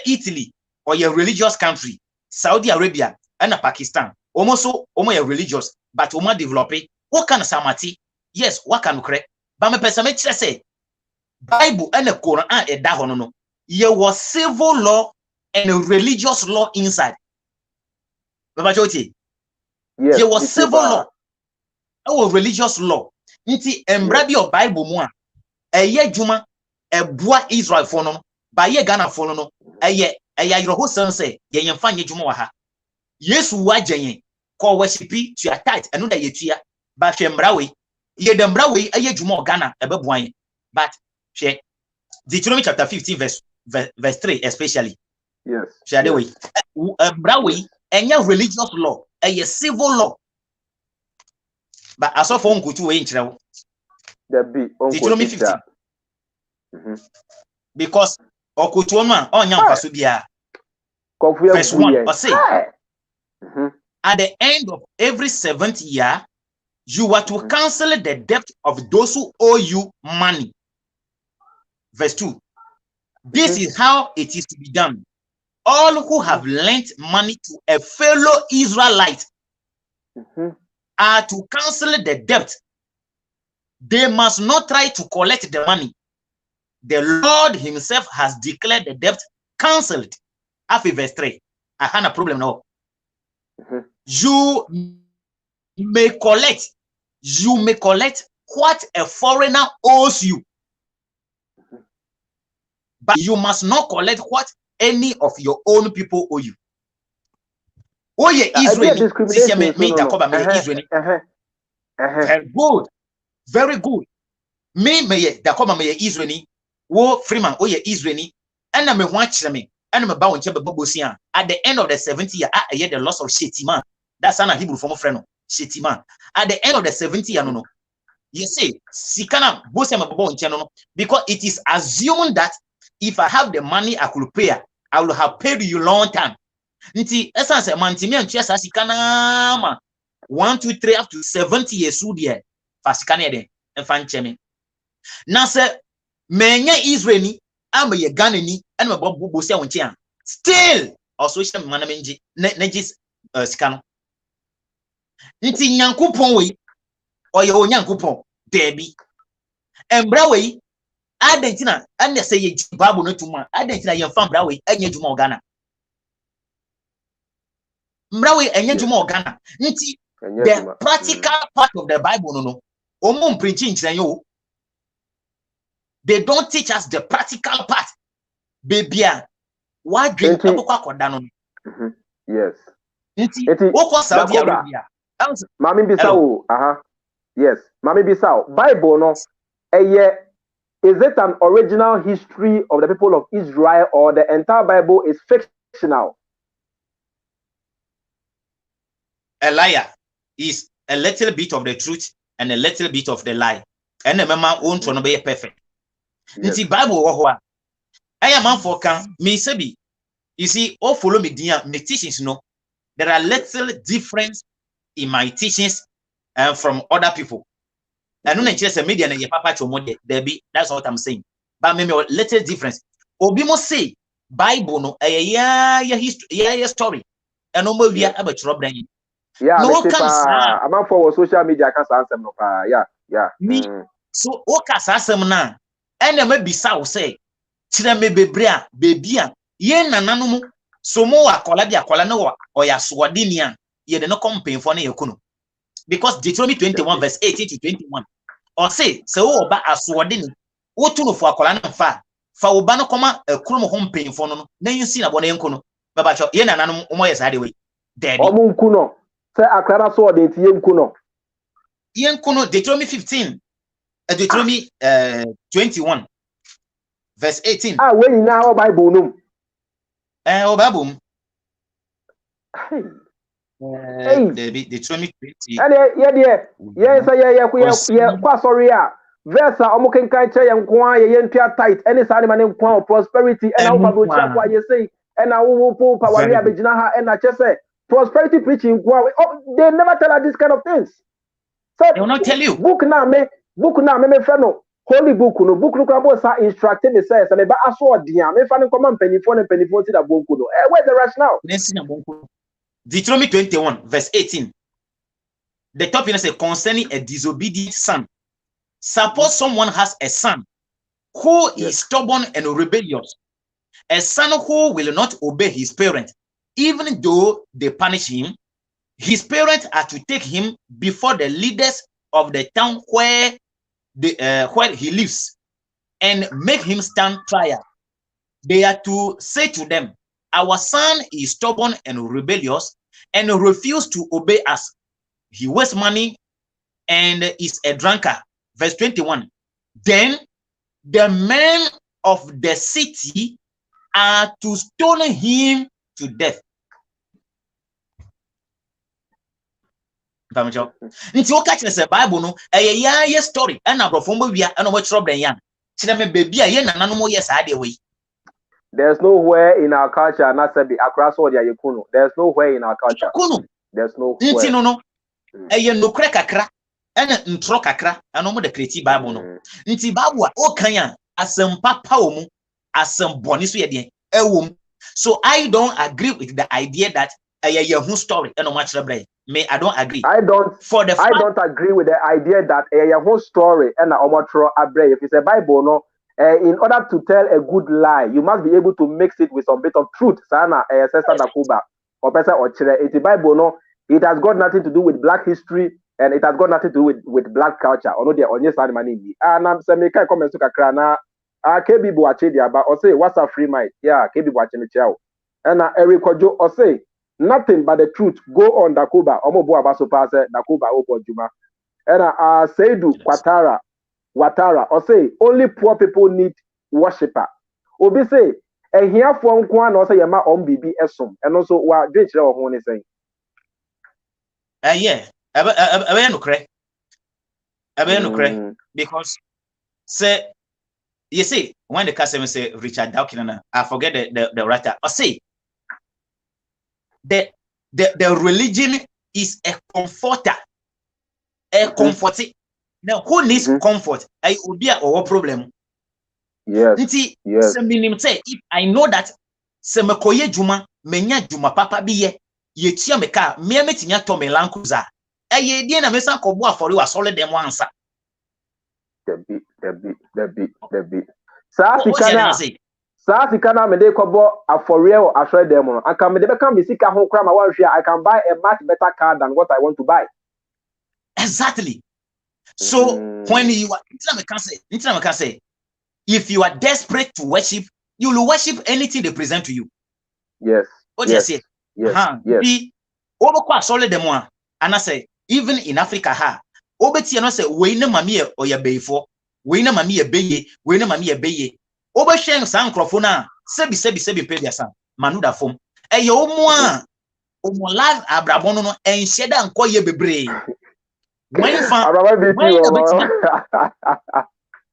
Italy or ye religious country Saudi Arabia and Pakistan almost omo ye religious but omo develop what can samati yes what can correct but me person me kire say Bible and the Quran e da hono no ye was civil law and a religious law inside baba joti yes ye was civil law or religious law nti embra bi o Bible mu a eye djuma eboa Israel fo no ba ye Ghana fo no eye eya yero ho san say ye yemfa nye dwuma wa ha Yesu wa gyen ko worshipi to tight eno da yetua ba hwe mbra we ye de mbra we aye dwuma ogana ebebuan but hwe Deuteronomy chapter 15 verse 3 especially. Yes. Share the way. Mbra we enya religious law, a civil law. But as of on kutu we nkyerɛ wo. The be Deuteronomy 15. Because okutu no a onya mfaso bia. Verse 1 or say at the end of every 7th year you are to cancel the debt of those who owe you money. Verse 2. This is how it is to be done. All who have lent money to a fellow Israelite are to cancel the debt. They must not try to collect the money. The Lord himself has declared the debt cancelled. After verse 3. I had a problem now. You may collect what a foreigner owes you. But you must not collect what any of your own people owe you. Oh, yeah, Israeli. Very good. Very good. Me, Dakoba, me, Israeli. Wo, Freeman, oh, yeah, Israeli. And I'm a watch me. And I'm about to Bobosia. At the end of the 70th year, I hear the loss of Shetiman. That's an Hebrew from a friend. Shetiman. At the end of the 70th year, no. You see, Sikana, because it is assumed that if I have the money I could pay, I will have paid you long time. Nti essence mantimi antua sa sika na ma 1 2 3 up to 70 years old there fa sika na den emfa ncheme na se menya Israeli ama ye Ghana ni ene mabbo si awonche an still also hye mana menji na gis sika no nti nyankopon we oye onyankopon debi embra we adentina ane se ye Bible no tuma adentina ye mfa mbra we anya dwuma Ghana Mrawe enye dwuma Ghana nti the practical part of the Bible no omo preaching nkyerɛ they don't teach us the practical part baby what dream abokwa akoda no yes nti wokɔ Saudi Arabia mami bisa o yes mami bisa o Bible no is it an original history of the people of Israel or the entire Bible is fictional? A liar is a little bit of the truth and a little bit of the lie. And the mama won't want to be perfect. Yes. The Bible, I am man for can me sebi. You see, all follow me dear my teachings. No, there are little difference in my teachings from other people. I don't just a media and your papa to mode there be. That's what I'm saying. But maybe a little difference. Obimo say Bible no a history, story. And no more we are about trouble. Yeah, no I'm for social media can answer no yeah. Me so o kasa asem na ene ma bisa wo say kire me bebre a bebi a ye nananom so mo akola bi akola na o ya so de ni a ye de no kompenfo na yekuno because Deuteronomy 21 verse 18 to 21 or say se wo ba aso de ni wo tu no fo akola na fa wo ba no koma akurum ho mpenfo no na yinsi na bo na yenkuno baba cho ye nananom mo ye sa de we debi o mu nkuno say akara so de ti yenkuno Deuteronomy 15 Deuteronomy 21 verse 18 when now Bible no Bible Deuteronomy 20 kwa sorry verse omo kenkan che ye nko a ye ntua tight any sa ma ne nko a prosperity and how Bible cha kwa ye say and how po power ya begina ha and che say prosperity preaching they never tell us this kind of things. So they will not tell you. Book na me friend no holy book no kwabo sa instructed me says me ba aso odian me fa ne koma mpanifo ti da bonku no where's the rationale? Deuteronomy 21 verse 18 the topic is concerning a disobedient son. Suppose someone has a son who is stubborn and rebellious, a son who will not obey his parents even though they punish him. His parents are to take him before the leaders of the town where he lives and make him stand trial. They are to say to them, our son is stubborn and rebellious and refused to obey us. He wastes money and is a drunkard. Verse 21. Then the men of the city are to stone him to death. Nti o catch the Bible no ye story and abrofombo wia and o chro bran yan. Chire me baby a ye nananom ye sa de we. There's nowhere in our culture not say be across all the yekuno. There's nowhere in our culture. There's nowhere. Nti no ye nokre kakra ena ntro kakra ano mo de create Bible no. Nti Bible a o kan ya asempa pa o mu asem boni so ye de ewom. So I don't agree with the idea that ye who story and o ma chire bran. Me, I don't agree. I don't agree with the idea that a whole story and a omotro abre. If it's a Bible, no, in order to tell a good lie, you must be able to mix it with some bit of truth. Sana Sesta Dakoba or Pesa or Chile. It's a Bible, no, it has got nothing to do with black history and it has got nothing to do with black culture. Or no, they on your side money. And I'm saying, make a comment to Kakrana. KB Boachedia, but or say what's a Freemind? Yeah, KB Boachemichao. And Eric Kojo or say. Nothing but the truth. Go on Dakoba. Omobo abaso pass Dakoba opo juma. And Seidu Watara or say only poor people need worshiper. Obi say and here for nkwan or say yama bibi esum. And also wa drink or one is saying. Yeah. Ebe no correct. Because say you see when the customer say Richard Dawkins, I forget the writer. Or say the religion is a comforter, comforting. Now, who needs comfort? I will be a problem. Yes. If I know that semekoye juma menya juma papa biye ye tia meka me metinya to me lankuza. Ye die na mesa kobo afori wa solid dem wansa. Debi. Saa sika me dey kobo afore o afre dem no aka me dey beka me sika ho kra ma wan hwe I can buy a much better car than what I want to buy. Exactly. So when you are Intina can say if you are desperate to worship, you will worship anything they present to you. Yes. What do you say? Yes. The over solid dem one and I say even in Africa obeti no say we na mami o ya beifo, we na mami e beye, we na mami e beye. Oba shen san krofo na sebi pe dia san manuda fom e ye omo a omo live abrabon no enhye da nko ye bebre when fa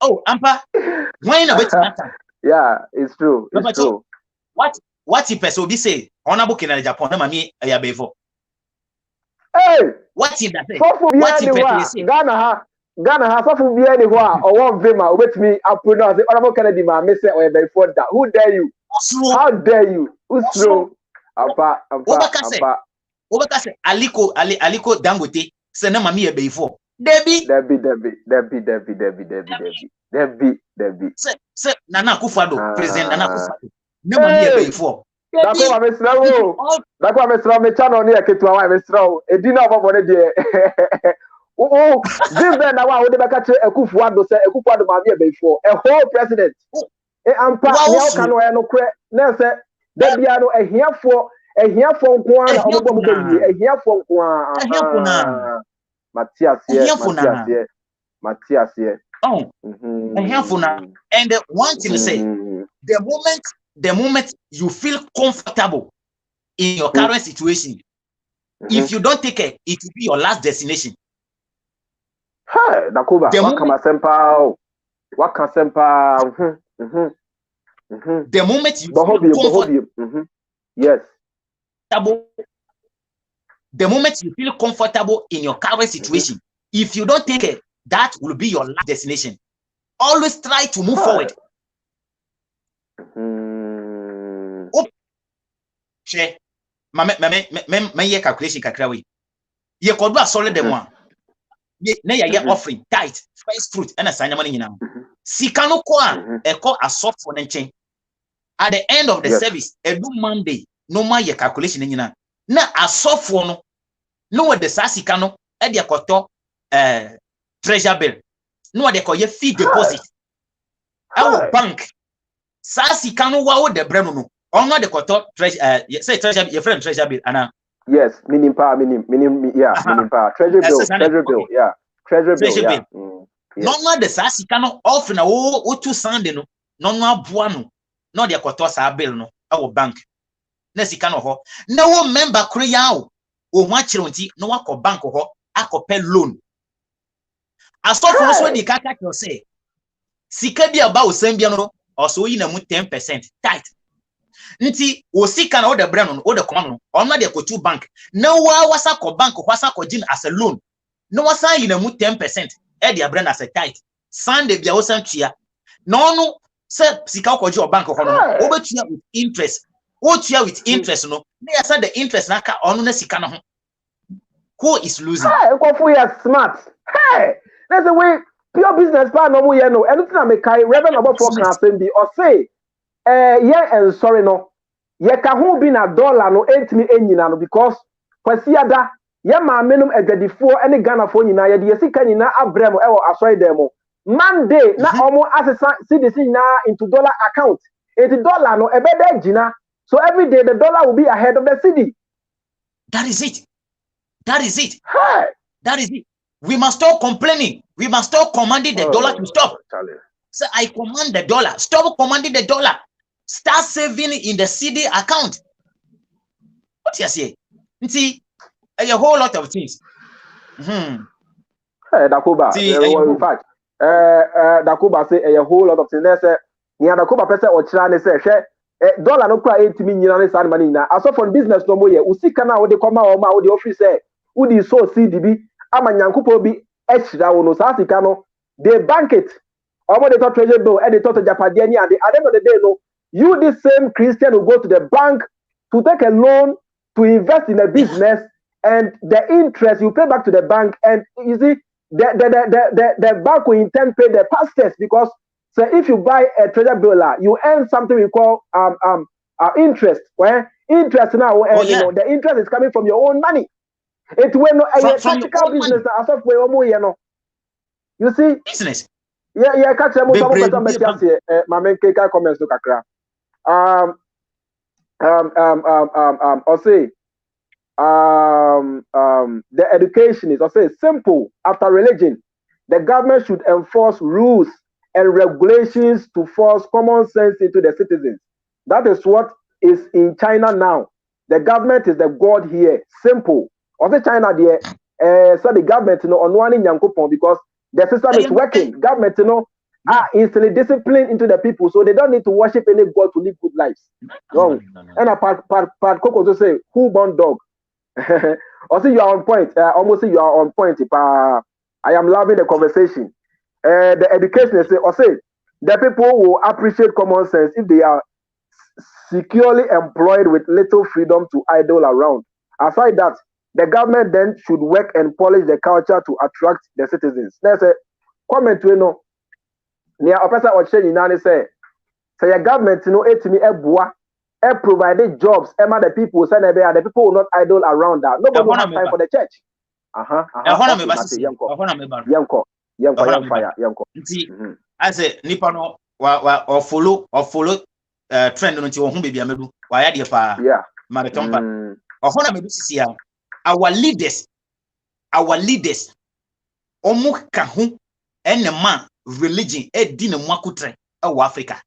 oh ampa when na betima tan yeah it's true true what if person be say honorable in Japan na mami e ya beifo hey what if that say what if person say Ghana has of be anywhere or one vima with me up pronounce the honorable Kennedy ma me say or before that. Who dare you? How dare you? Who's true? Apa. Obaka say Aliko Dangote say na mami e before. Debbie. Say Nana Akufo-Addo, President Nana Akufo-Addo. Na mami e before. Dakoba me srawo. Dakoba me srawo me channel ni e ketua wa me srawo. Edina obabo ne de. Oh, this then now we dey back to Akufo-Addo say Akufo-Addo ma be before a whole president. E ampa now kan we no kre na say da bia no ehiafo nko an obobo mo be ehiafo nko an Matthias here. Oh. Ehiafo na and one thing to say the moment you feel comfortable in your current situation, if you don't take it, it will be your last destination. Hey, Dakoba, what can sempa? The moment you feel yes. The moment you feel comfortable in your current situation, if you don't take it, that will be your last destination. Always try to move forward. Che, my calculation kakrawi. Ye could be a solid one. Na ya offering tithe first fruit and assign money nyina sika no kwa e call a soft for nchen at the end of the service every Monday no ma ye calculation nyina na asofo no what the sika no e de akoto treasure bill no what they call ye fee deposit our bank sika no wa wo de bre no onwa de koto say treasure your friend treasure bill ana. Yes, minim treasury bill, yeah. Treasury bill, yeah. No the sa sika no off na wo to sande no no aboa no no de koto sa bill no e bank na sika no ho na wo member kro ya o ho akire nti no wakọ bank ho akọpẹ loan asofo no so di kaka kyo say sika bi aba o san bia no oso yi na mu 10% tight nti o sika na o de bre no o de koma no o na de kotu bank na wa wasa ko bank wasa ko jin as a loan no wasa yi na mu 10% e de bre na as a tight sande bia o san tua no no se sika ko ji o bank ho no o betua with interest o tua with interest no na yasa the interest na ka ono na sika no ho. Who is losing? Hey, you are smart. Hey, there's a way pure business plan no more no. Anything I make Reverend about for can be or say yeah and sorry no. Ye ka ho bi na dollar no entimi enyina no because kwasiada ye ma menum edwadifo ene Ghana fo nyina ye de sika nyina abrem e wo asoi dem Monday na omo asesa CDC na into dollar account. $80 no ebeda jina. So every day the dollar will be ahead of the CD. That is it. That is it. Hey. That is it. We must stop complaining. We must stop commanding the dollar to stop. So I command the dollar. Stop commanding the dollar. Start saving in the CD account. What you say? You see, a whole lot of things. Hey, Dakoba. In fact, Dakoba say a whole lot of things. They say, "Nia Dakoba person or China say, dollar no kwa 8 million na san money na. Aso for business no more ye. Usika na wo de koma o ma wo de office say, udi so CDB ama nyankupo bi extra wo no sa sika no. They bank it. Omo they talk treasure bill and they talk to Japadi and at the end of the day no. You, this same Christian, will go to the bank to take a loan to invest in a business, and the interest you pay back to the bank, and you see the bank will intend pay the pastors because so if you buy a treasure bill, you earn something we call interest. Where interest now, you know, the interest is coming from your own money. It will not a practical business as of where you see business. Yeah, catch them. My main comments to Kakra. Or say the education is, or say, simple. After religion, the government should enforce rules and regulations to force common sense into the citizens. That is what is in China now. The government is the god here. Simple. Or say China there, so the government, you know, on one in Yankopon because the system is working. Government, you know, are instantly disciplined into the people, so they don't need to worship any god to live good lives. No. And a part Coco to say, who born dog? Also, you are on point. Almost you are on point. I am loving the conversation. The education say, or say, the people will appreciate common sense if they are securely employed with little freedom to idle around. Aside that, the government then should work and polish the culture to attract the citizens. There's a comment we know. Near Opesa Ocheni Nani say your government, you know, provided jobs, the people send the people will not idle around that. Nobody will have time for the church. I say Nipano or follow trend on your home baby amedu. Why are you pa? Yeah. Marathon. Our leaders, omu kahu enema religion di na mwakutre wa Africa.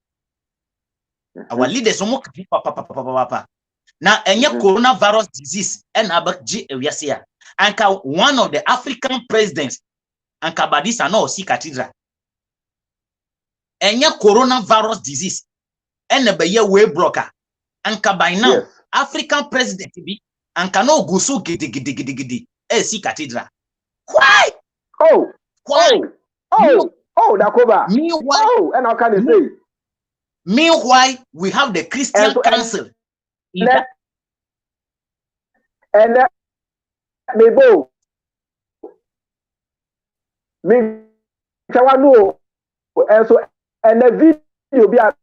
Our leaders omu papa. Na enye coronavirus disease abak ji ewiase ya. Anka one of the African presidents anka badisa na osi cathedral. Enye coronavirus disease beye way broker. Anka by now yes. African president bi anka no gusu gidi si cathedral. Why? Why? Dakoba. Meanwhile, and how can you say? Meanwhile, we have the Christian Council. And Mebo. Me Chawano. And so and the video be a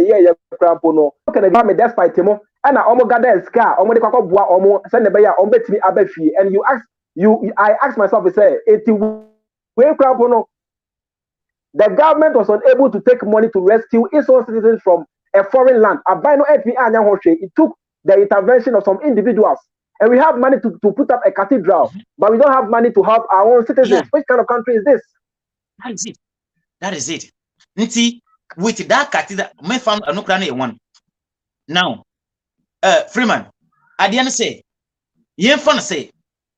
year crampono. Can I me despite him? And I almost got that scar. Almost got boa almost send the buyer on bet me abefi. And I ask myself, I say, the government was unable to take money to rescue its own citizens from a foreign land. It took the intervention of some individuals. And we have money to put up a cathedral, but we don't have money to help our own citizens. Yeah. Which kind of country is this? That is it. Nti with that cathedral, my family are not one. Now, Freeman, at the end say, you fun say,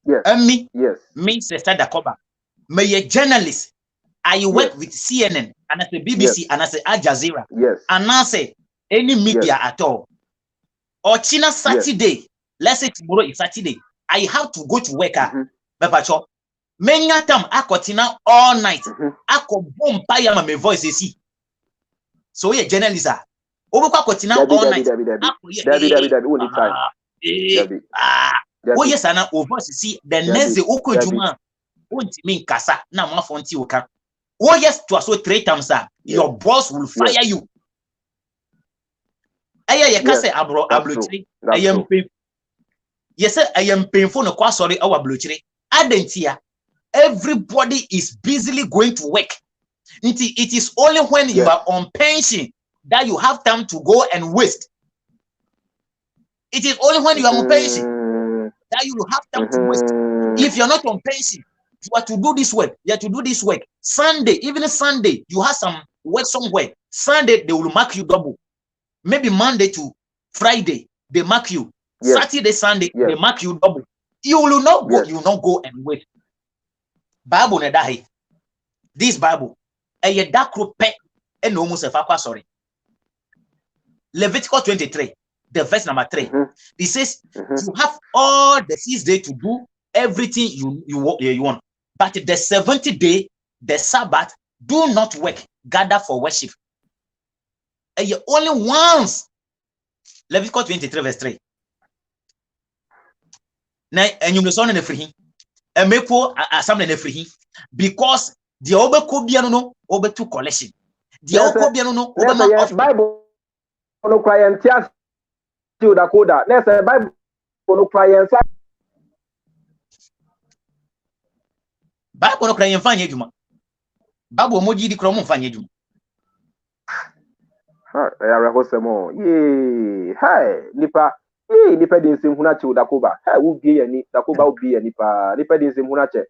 yes, me, yes, me, Sesta Dakoba, me a journalist. I work with CNN and I say BBC and I say Al Jazeera. Yes. And I say any media at all. Or China Saturday, let's say tomorrow is Saturday, I have to go to work. But many time I continue all night. I go boom by my voice see. So we journalist are. Over continue all night. Oh yes, and over see the next day Oko Juma won't mean Kasa now my phone Tioka. Oh yes, to so 3 times your boss will fire you. I can say abrochiri. I am painful. Yes, I am painful. No, quite sorry. Our abrochiri. Adentia. Everybody is busily going to work. It is only when you are on pension that you have time to go and waste. It is only when you are on pension that you have time to waste. If you're not on pension, you have to do this work. You have to do this work. Sunday, even Sunday, you have some work somewhere. Sunday, they will mark you double. Maybe Monday to Friday, they mark you. Saturday, Sunday, they mark you double. You will not go, you will not go and wait. Bible nedahi. This Bible, a dark pet and almost a sorry. Leviticus 23, the verse number 3. It says you have all the 6 days to do everything you want. But the 70th day, the Sabbath, do not work, gather for worship. And you only once. Leviticus 23, verse 3. Now, and you listen in the free. And make for assembly in the free. Because the over Kobiano over to collection. The over Kobiano over Bible no cry Sesta Dakoba. Let's say Bible no cry Bible no cry and find you. Bible moji di kromo find you. Hi, nipa din sim huna che Dakoba. Hi, wo bie ani Dakoba wo bie nipa din sim huna che.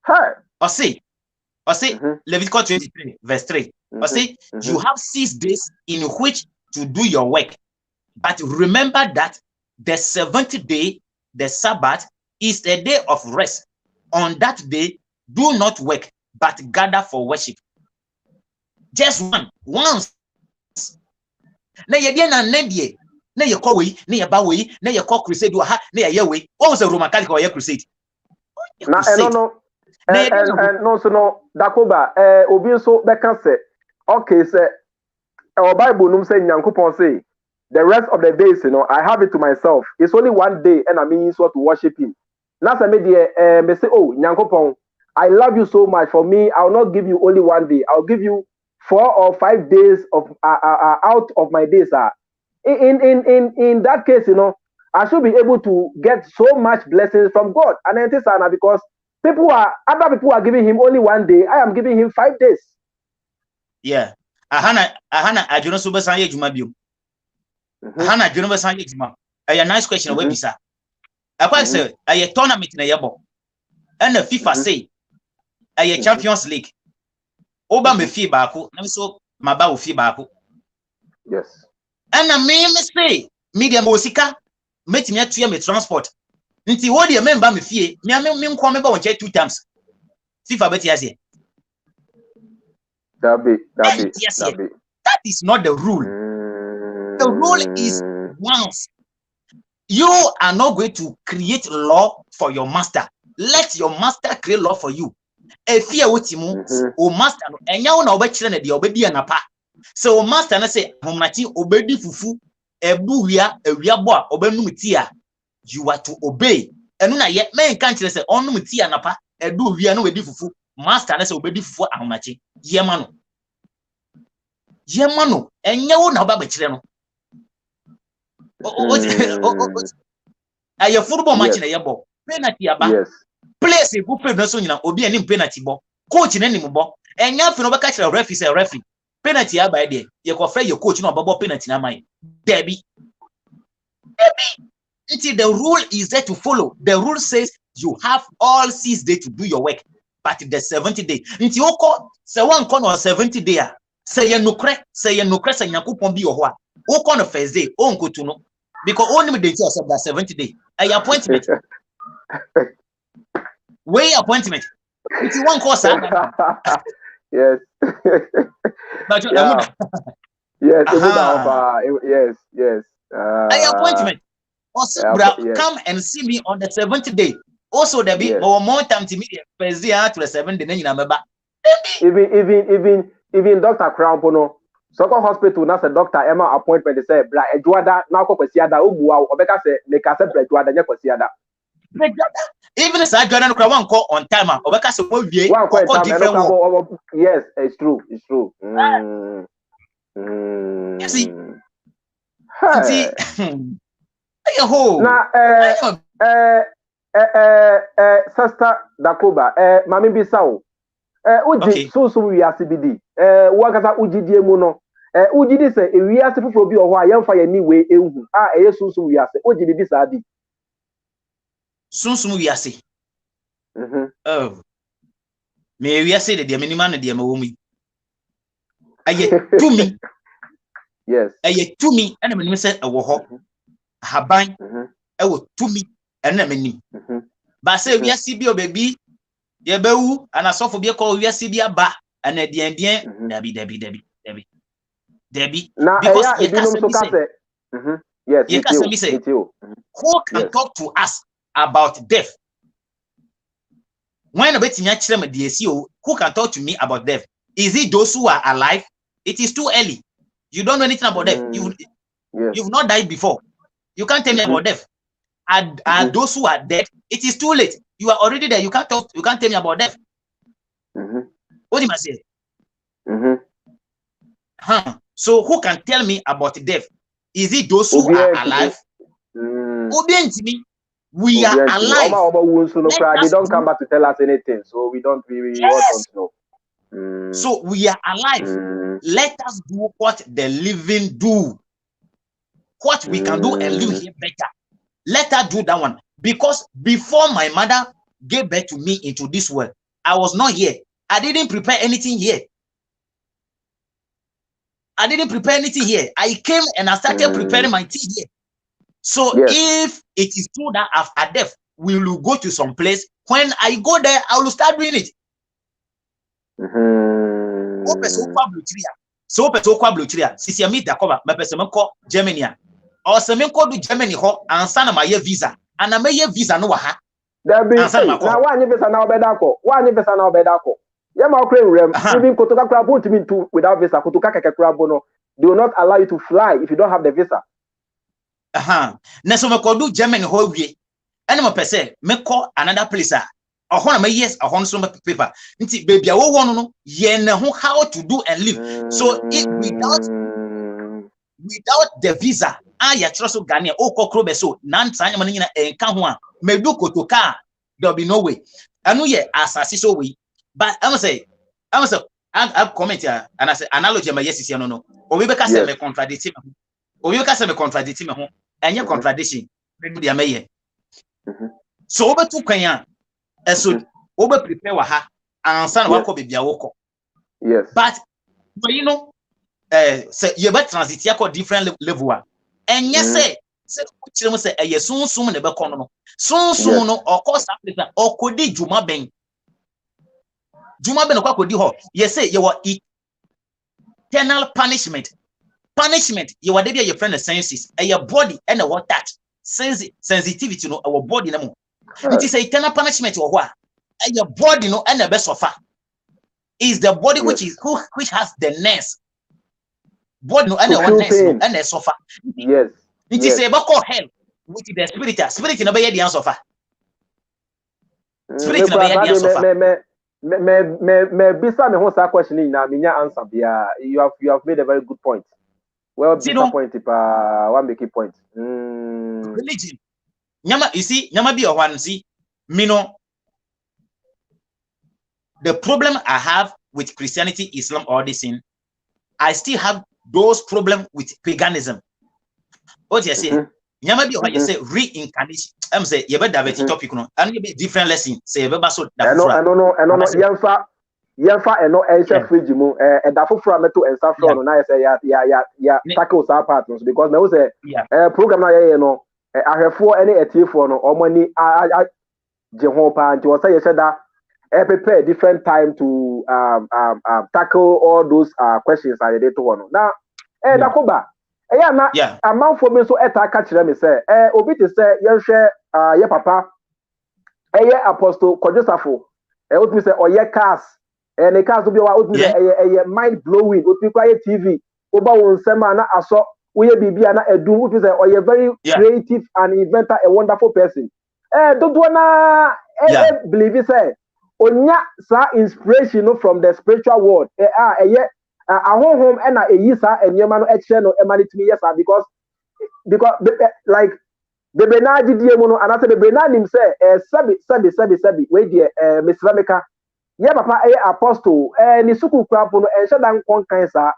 Hi. Or say Leviticus 23 verse 3. Or say you have 6 days in which to do your work. But remember that the 7th day, the Sabbath, is a day of rest. On that day, do not work, but gather for worship. Just once. Na ye na nedie na ye call we na ye ba we na ye call crusade ha na ye we what a Roman Catholic or ye crusade na no so no Dakoba obi so be can say okay say our Bible num say Nyankopon say the rest of the days I have it to myself. It's only one day and I mean so to worship him. Now say me dey me say oh Nyankopon, I love you so much. For me I'll not give you only one day. I'll give you 4 or 5 days of out of my days. In that case, I should be able to get so much blessings from God. And it is because other people are giving him only 1 day. I am giving him 5 days. Yeah. Ahana ajono so besan ye juma bio. Ahana ajono besan ye juma. A nice question we bisa. Akwa say a tournament na yebo. And the FIFA say a Champions League. Oba me fee baako na so maba wo fee baako. Yes. And na me say media mo sika metimi atuye me transport. Nti wo de member me fee me nko me ba won 2 times. FIFA beti ase. That is not the rule. The rule is once. You are not going to create law for your master. Let your master create law for you. If you o master no enya wo na obekire na de obedi anapa. So o master na say homati obedi fufu ebu awia bo a obenum ti a you are to obey. Enu na ye men kan kire say onum ti anapa edu wia no wedi fufu. Master na say obedi fufu ahomachi. Yema no enya wo na obekire no. Aye football match na yebo. Penalty aba. Yes. Place go play no so nyina obi anim penalty bo. Coach na nim bo. Enya fe no beka kire referee say referee. penalty by there. You go your coach no babo penalty na mind. Debbie. Until the rule is there to follow. The rule says you have all 6 days to do your work, but the 70 day. Until you call say one corner 70 day. Say you no crack, say Yakupon be your what. O corner first day, on go to know. Because only the yourself that 70 day. A appointment. Way appointment. If you want cause yes. But yeah. Yes, yes. A appointment. Also, come and see me on the 70th day. Also, there be more time to meet first day to the 7th day. Even Dr. Crown Pono, Soko Hospital, that's a doctor Emma appointment. They say, Bra, Edwada, now Copesiada, Ubua, Obeka say, make us a Edwada, Necosiada. Even if I don't know one call on time, Obeka say, yes, it's true, it's true. You see, now, Sesta Dakoba, Mami Bisao, Uji, so we are CBD, Wagata Uji Diemuno, Uji say, we are to be or why young fire anyway, yes, so we are, Uji Bisadi. Soon we are say, oh, may we say that the minimum and the Maumi. I get to me, yes, I get to me, and when you said a war. Haban, I will to me and a many. But say we are CBO baby, ye beau, and I saw for be called we are CBA ba, and at the end, Debbie. Now, because you can't say, yes, you can't say, who can talk to us about death? When a bit in your DSO, who can talk to me about death? Is it those who are alive? It is too early. You don't know anything about death. You've not died before. You can't tell me about death. And those who are dead, it is too late. You are already there. You can't talk. You can't tell me about death. What do you say? So who can tell me about death? Is it those who are alive? We are alive. They don't come back to tell us anything, so we don't don't know. So we are alive. Let us do what the living do. What we can do and live here better. Let her do that one. Because before my mother gave birth to me into this world, I was not here. I didn't prepare anything here. I I came and I started preparing my tea here. So if it is true that after death, we will go to some place, when I go there, I will start doing it. So Sista Dakoba, my person call Germany. Or some call to Germany and send my visa. And I may visa no ha. There be now one visa now bedako. One visa now bedako. Yama rem. Even Kotoka crab won't mean to without visa. Kotoka krabono. They will not allow you to fly if you don't have the visa. Na so me call do Germany ho wie. And my person me call another place. I my yes, I want some paper. Nti baby, I want no ye na ho how to do and live. So if without the visa, I trust Ghana o kokro so nan sanya man nyina enka ho a medu kotoka there'll be no way. I know ye asase so we. But I'm say I comment here and I say analogy my yes is here no. Obi be ka say me contradict me. Obi be ka say me contradict me ho. Enye contradiction. Me do me so obi tu kwan a so obi prepare wa ha ansa na wako bibia woko. Yes. But you know say you be transit ya different level a enye say chire say eye sunsum na be kono no sunsum no okosa place okodi juma ben no kwakodi ho ye say you were eternal punishment you were there your friend the senses your body and the what touch sensitivity no our body na mo it is eternal punishment or what your body no and the best suffer is the body which has the nerves body no and the one nerves no and the suffer. Yes. It is a back of hell with the spirit no be the answer. Spirit no be the answer. Me bisa me ho sa question na me nya answer bia you have made a very good point. Well, disappointed one make point. Religion. You see, nyama be one see me no. The problem I have with Christianity, Islam, all this thing I still have those problems with paganism. What you say? Nyama bi you say reincarnation. I'm say you better have a topic no. And you be different lesson. Say you better so that. No. Yemfa eno ensha fridge mu da foforo ameto ensa fro no na say ya tackle sa part no because na we say program na ye no ahwefo ene etiefo no omani je ho pa nti we say ye da prepare different time to tackle all those questions I did to one. Now Dakoba na amanfo me so etaka kire me say obi te say ye hwe ye papa apostle Kojosafo what me say oye cars and the cars be what me say mind blowing what me cry TV oba won sema na aso we bibia na edum what me say oye very creative and inventor, a wonderful person don't wanna believe say onya sa inspiration from the spiritual world ahonhom e na eyi sa enyema no ekire no e manitimi yes because like the benaji die mu no anase the benanim say sabi we die Mr. ye papa apostle ni suku krapo no enhye dan konkan sa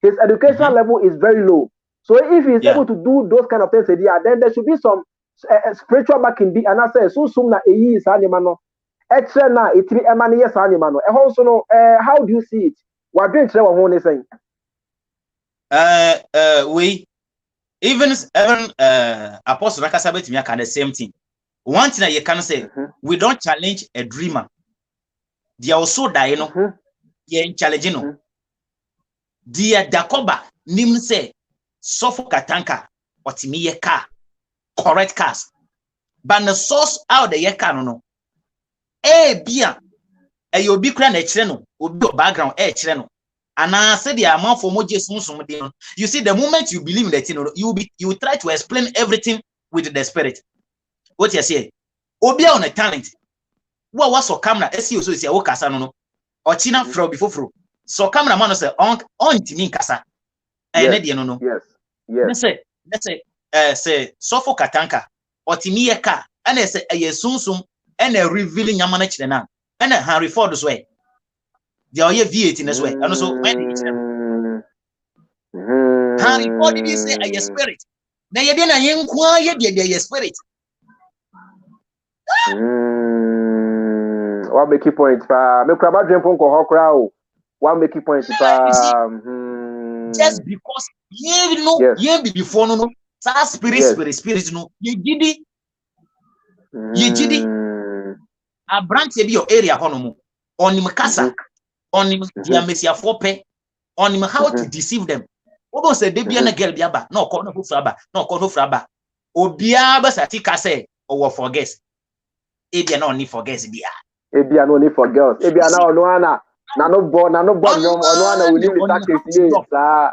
his educational level is very low, so if he is able to do those kind of things then there should be some spiritual backing be anase so na eyi sa nyema no ekire na etiri emane yes sa nyema no so no how do you see it wa dwen kire wo ho ne sen we even apostle Nakasa betimi can the same thing. One thing you can say, we don't challenge a dreamer. They also die, ye challenge no. Dear Dakoba nim say sofo katanka otimi ye car correct cars. But the source out the ye car no. Bia you be kran e kire no, obi background e kire no. And I said the amount for more Jesus. You see, the moment you believe in that thing, you try to explain everything with the spirit. What you say? Obia on a talent. What was so camera? SEO so is your kasa no. Or China from before. So camera man say on to kasa. Yes. Let's say sofo katanka or timi ka and say sum and a revealing yamana china and a Henry Ford this way. They are V8 in this way. And also when it's Harry Potter did say a spirit. Now you didn't inquire the spirit. One make you point me crab dream phone ko crowd. One make you point just because you know you be before no spirit no you gidi a branch be your area hono on him kasa on him dia mesia fope on him how to deceive them. Obo say de bia na girl bia ba no ko no fraba no ko no fraba obia ba satika say o forget ebia na only forget bia ebia no only for girls ebia na ono ana na no bo nyom ono ana we need to take sa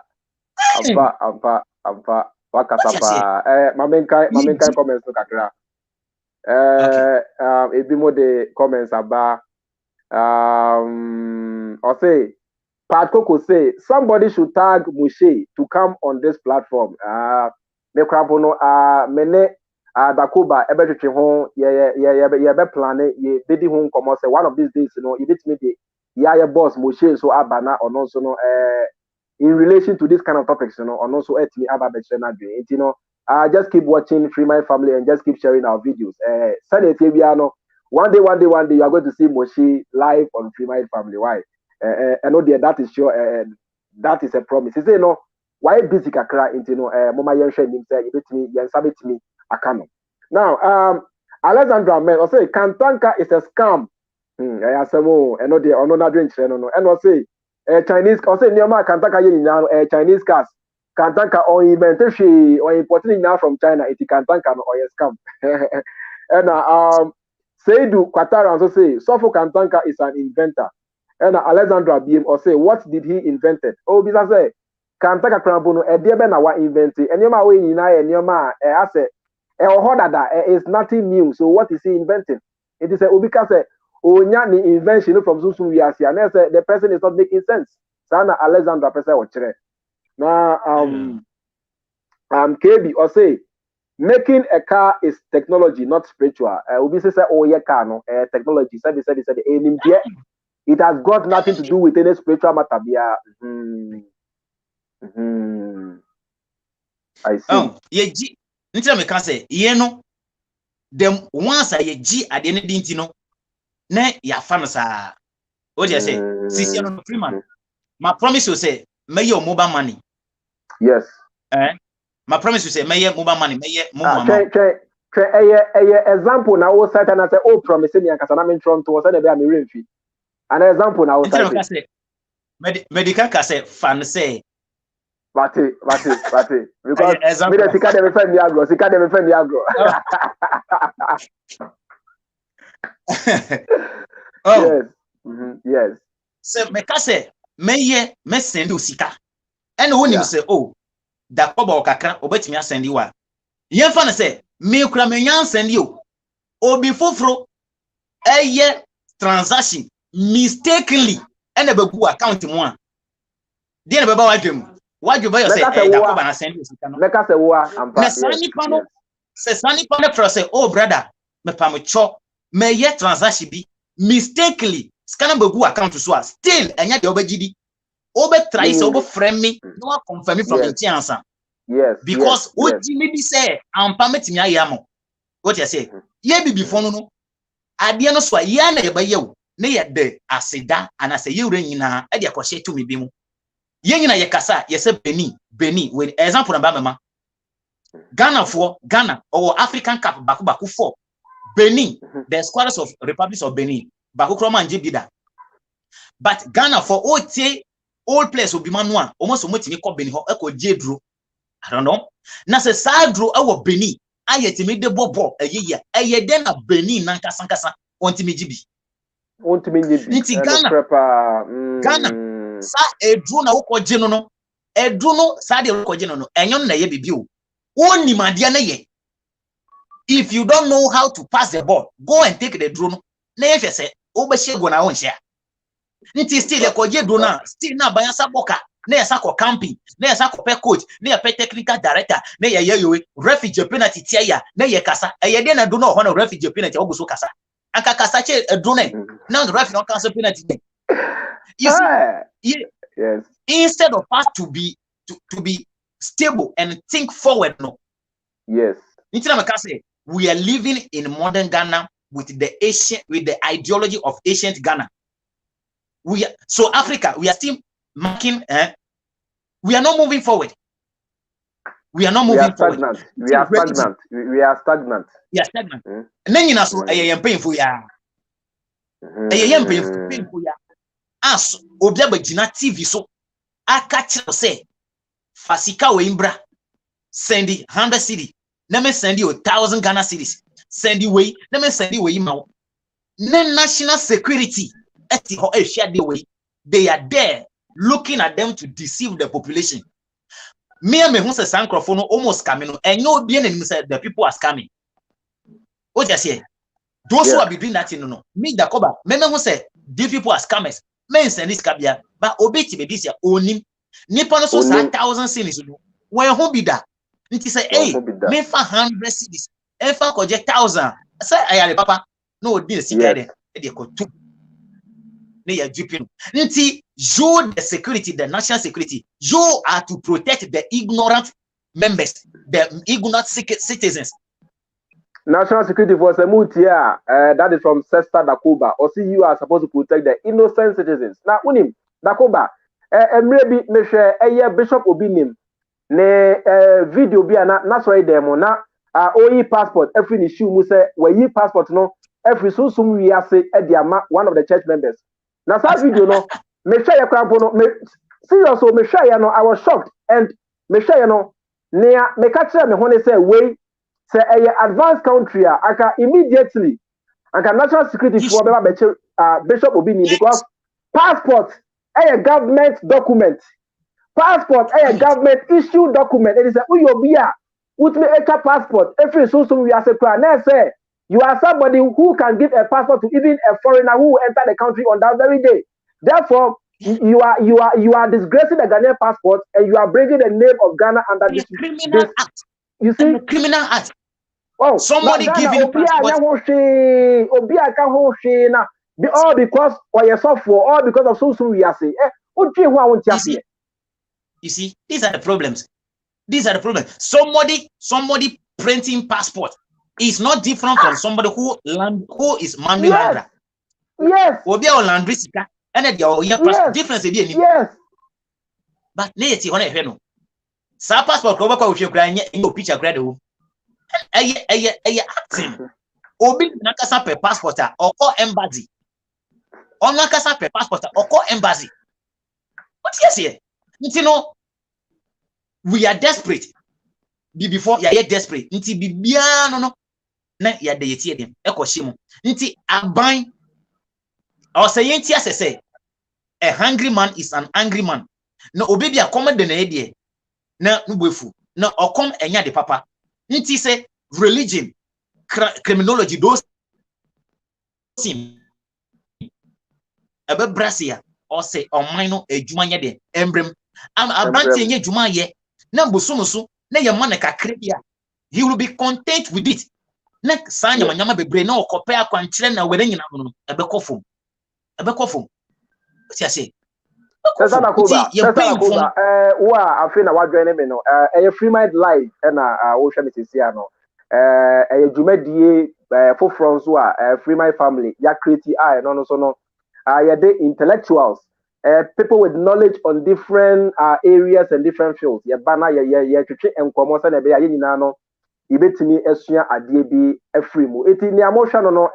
ampa wakatapa mamenkai comments no kakra ebi mo de comments aba or say Pat Coco say somebody should tag Moshe to come on this platform. Me krabono mene Dakoba ebetwe ho ye be plan ye bedi ho komo say one of these days you bit me the ya boss Moshe so abana or no so in relation to this kind of topics or no so etimi aba be na dwe just keep watching Freemind family and just keep sharing our videos. Send it one day you are going to see Moshe live on Freemind family. Why? I know that is sure. That is a promise. He say why busy kakra into mama yensha nim say you bet me yansabe me akano. Now Alexandra man say Kantanka is a scam. I say mo I know the ono na drink no and I say Chinese I say nioma Kantanka ye Chinese cars Kantanka on invent she or importing now from China it Kantanka no or scam. And Seidu Kwatara also say Sofo Kantanka is an inventor. And Alexandra BM or say what did he invented? Oh, because say Kantaka Krambono e de be na wa invented. And yoma we nyina e nyoma I say is nothing new. So what is he inventing? It is a ubika say onya ni invention from Susu Wiasi and say the person is not making sense. Sana Alexandra person wo kire. Now KB or say making a car is technology, not spiritual. Ubi say oh yeah car no technology. Said it has got nothing to do with any spiritual matter. I see. Oh, ye G. Nti me can say, ye no. Them once I ye G at the end of no. Ne ya fan sa. What you say? Sisi no Freemind. My promise you say, may your mobile money. Yes. My promise you say, may your mobile money, may your mobile money. Example now we cite and I say, oh, promise me and Kasana in Toronto was a be rain fee. An example now we cite. Medical say fan say. But because me the sika dem friend agro, sika dem friend agro. Oh. Yes. Yes. So me ka say me send you sika. And when you say, oh, Dakoba o kakra obetimi asend you a. Yen fa na say me kura me nyan send you. Obi foforo eye transaction mistakenly and bebu account mu a. Dey na beba wadwem. Wadwo ba yo say Dakoba na send you sika no. Meka say wo am pa. Na sani pa no. Se sani pa no say, oh brother, me pa me cho me ye transaction bi mistakenly scan bebu account so a still enya de obagidi. Obe try say obe friend me no confirm me from the answer. Yes. Because what me be say ampa metimi ayamo. What you say? Ye bi before no. Ade no so ya na ye ba ye wo. Ne ye de aseda and say ye ura nyina e de akwhye to me bi mu. Ye nyina ye kasa ye say Benin with example na ba mama. Ghana or African Cup baku 4. Benin, the squads of Republics of Benin. Baku kroma nje bida. But Ghana for all players will be manual almost omotimi ko Benin ho e ko jedro. I don't know. Na se sadro e wo Benin ayetimi de bobo eyeye eye den na Benin nanka sankasa ontimi jibi. Ontimi jibi. Nti Ghana sa edru na wo ko je no edru no sa de wo ko je no enyo na ye bibi o. Oni madia na ye. If you don't know how to pass the ball, go and take the drone. Na ye fe se obehye go na won hye. Nti still e ko je drone na still na banyansa boka. Na yesa ko camping, na yesa ko pe coach, na ye pe technical director, na ye yewe refugee penalty tia ya, na ye kasa. Ye de na do no ho na refugee penalty oguso kasa. Anka kasa che drone. Now the referee don't cancel penalty. You see, yes. Instead of us to be stable and think forward, no. Yes. We are living in modern Ghana with the ideology of ancient Ghana. So Africa, we are still marking. We are not moving forward. We are not moving forward. We are stagnant. We are stagnant. Then you so I am painful ya. I am painful ya. As obiaba jina TV so aka kire say fasika we imbra send 100 cedi na me send you 1,000 Ghana cedis send you we na me send you we ma national security eti ho ehia de we they are there looking at them to deceive the population. Me who say sankrofo no almost coming no enyo obi enim say the people are scamming. What you say? Those who are doing that no me Dakoba me who say these people are scammers. Men send this kabia but obeti be this ya onim nipa no so 1,000 cedis no when who be that nti say hey me fa 100 cedis e fa ko je 1,000 say ayale papa no dey sika dey e dey ko tu ne ya jupin nti you the security, the national security, you are to protect the ignorant members, the ignorant citizens. National security for Semutia, that is from Sesta Dakoba. Or see, you are supposed to protect the innocent citizens. Now, unim Dakoba, maybe me share a bishop obinim ne video be na sorry demo na OE passport every issue mu say we passport no every so we are say one of the church members. Now that video no me share your crampo no me serious so me share no I was shocked and me share no ne me catch me when say we say a advanced country aka immediately aka national security for bishop obinim because passport a government document. Passport a government issue document. It is a uyobia with me a passport. Every so we are say you are somebody who can give a passport to even a foreigner who will enter the country on that very day. Therefore, you are disgracing the Ghanaian passport and you are bringing the name of Ghana under this criminal act. You see, criminal act. Oh, somebody giving passport. All because or your software, all because of so we are saying. You see, these are the problems. These are the problems. Somebody printing passport is not different from somebody who is manly lander. Yes. Obi o landry sika, and the difference is yes. But neti one ehwe no. Sa passport ko bakwa ohwe kra nya no picture kra de wo. Eye acting. Obi nakasa per passport or call embassy. On nakasa per passport or call embassy. What yes here? You know, we are desperate. Before you are desperate. Nti bibia no na ya de yetie dem. Ekohye mu. Nti aban or say yenti asese a hungry man is an angry man. No obi bia come de na edie. Na nubefu. Na okom enya de papa. Nti say religion, criminology, those things. Ebe Brasia or say or minor ejuma nya de embrem. Am abante nye juma ye. Na bosomuso na ye man ka krebia. He will be content with it. Na sanya manyama bebre na okope akwankyere na were nyina no ebe kofom. What you say? Sesta Dakoba, wa afina wa join me no. Freemind live na wo hwe me sisia no. Dwumadie for from so Freemind family ya create no so no. The intellectuals, people with knowledge on different areas and different fields. Ya bana ya twetwe enkomo se na be ya nyina no. Ibetimi esua ade bi afri mu. Eti ni amosha no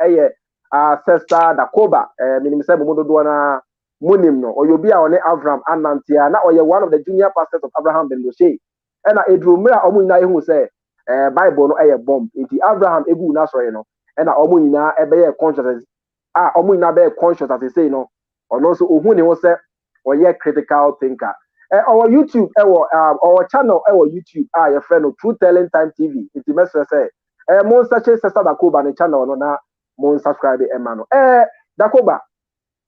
Sesta Dakoba, minimisa bomodo na munim no oyobi a one Abraham Anantia na oye one of the junior pastors of Abraham Ben Moshe. And edrumra omo nyina ehu say Bible no bomb. Eti Abraham egu na so no. And omo nyina ebe conscious omo nyina be conscious as they say no. Ono so ohu ne ho say oye critical thinker. Our YouTube our channel our YouTube your friend no True Telling Time TV. Eti message say mon search Sesta Dakoba ne channel no na mon subscribe emano. Dakoba,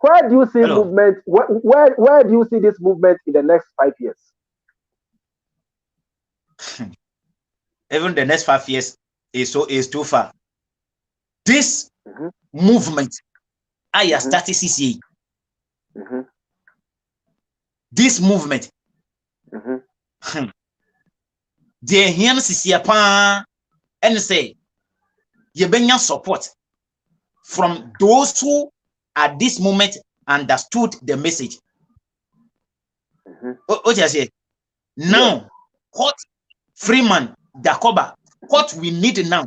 where do you see movement? Where do you see this movement in the next 5 years? Even the next 5 years is too far. This movement, I started CCA. This movement, they hear CCA pa and say, you bring support from those who at this moment understood the message. What you say? Now, what Freemind, Dakoba, what we need now?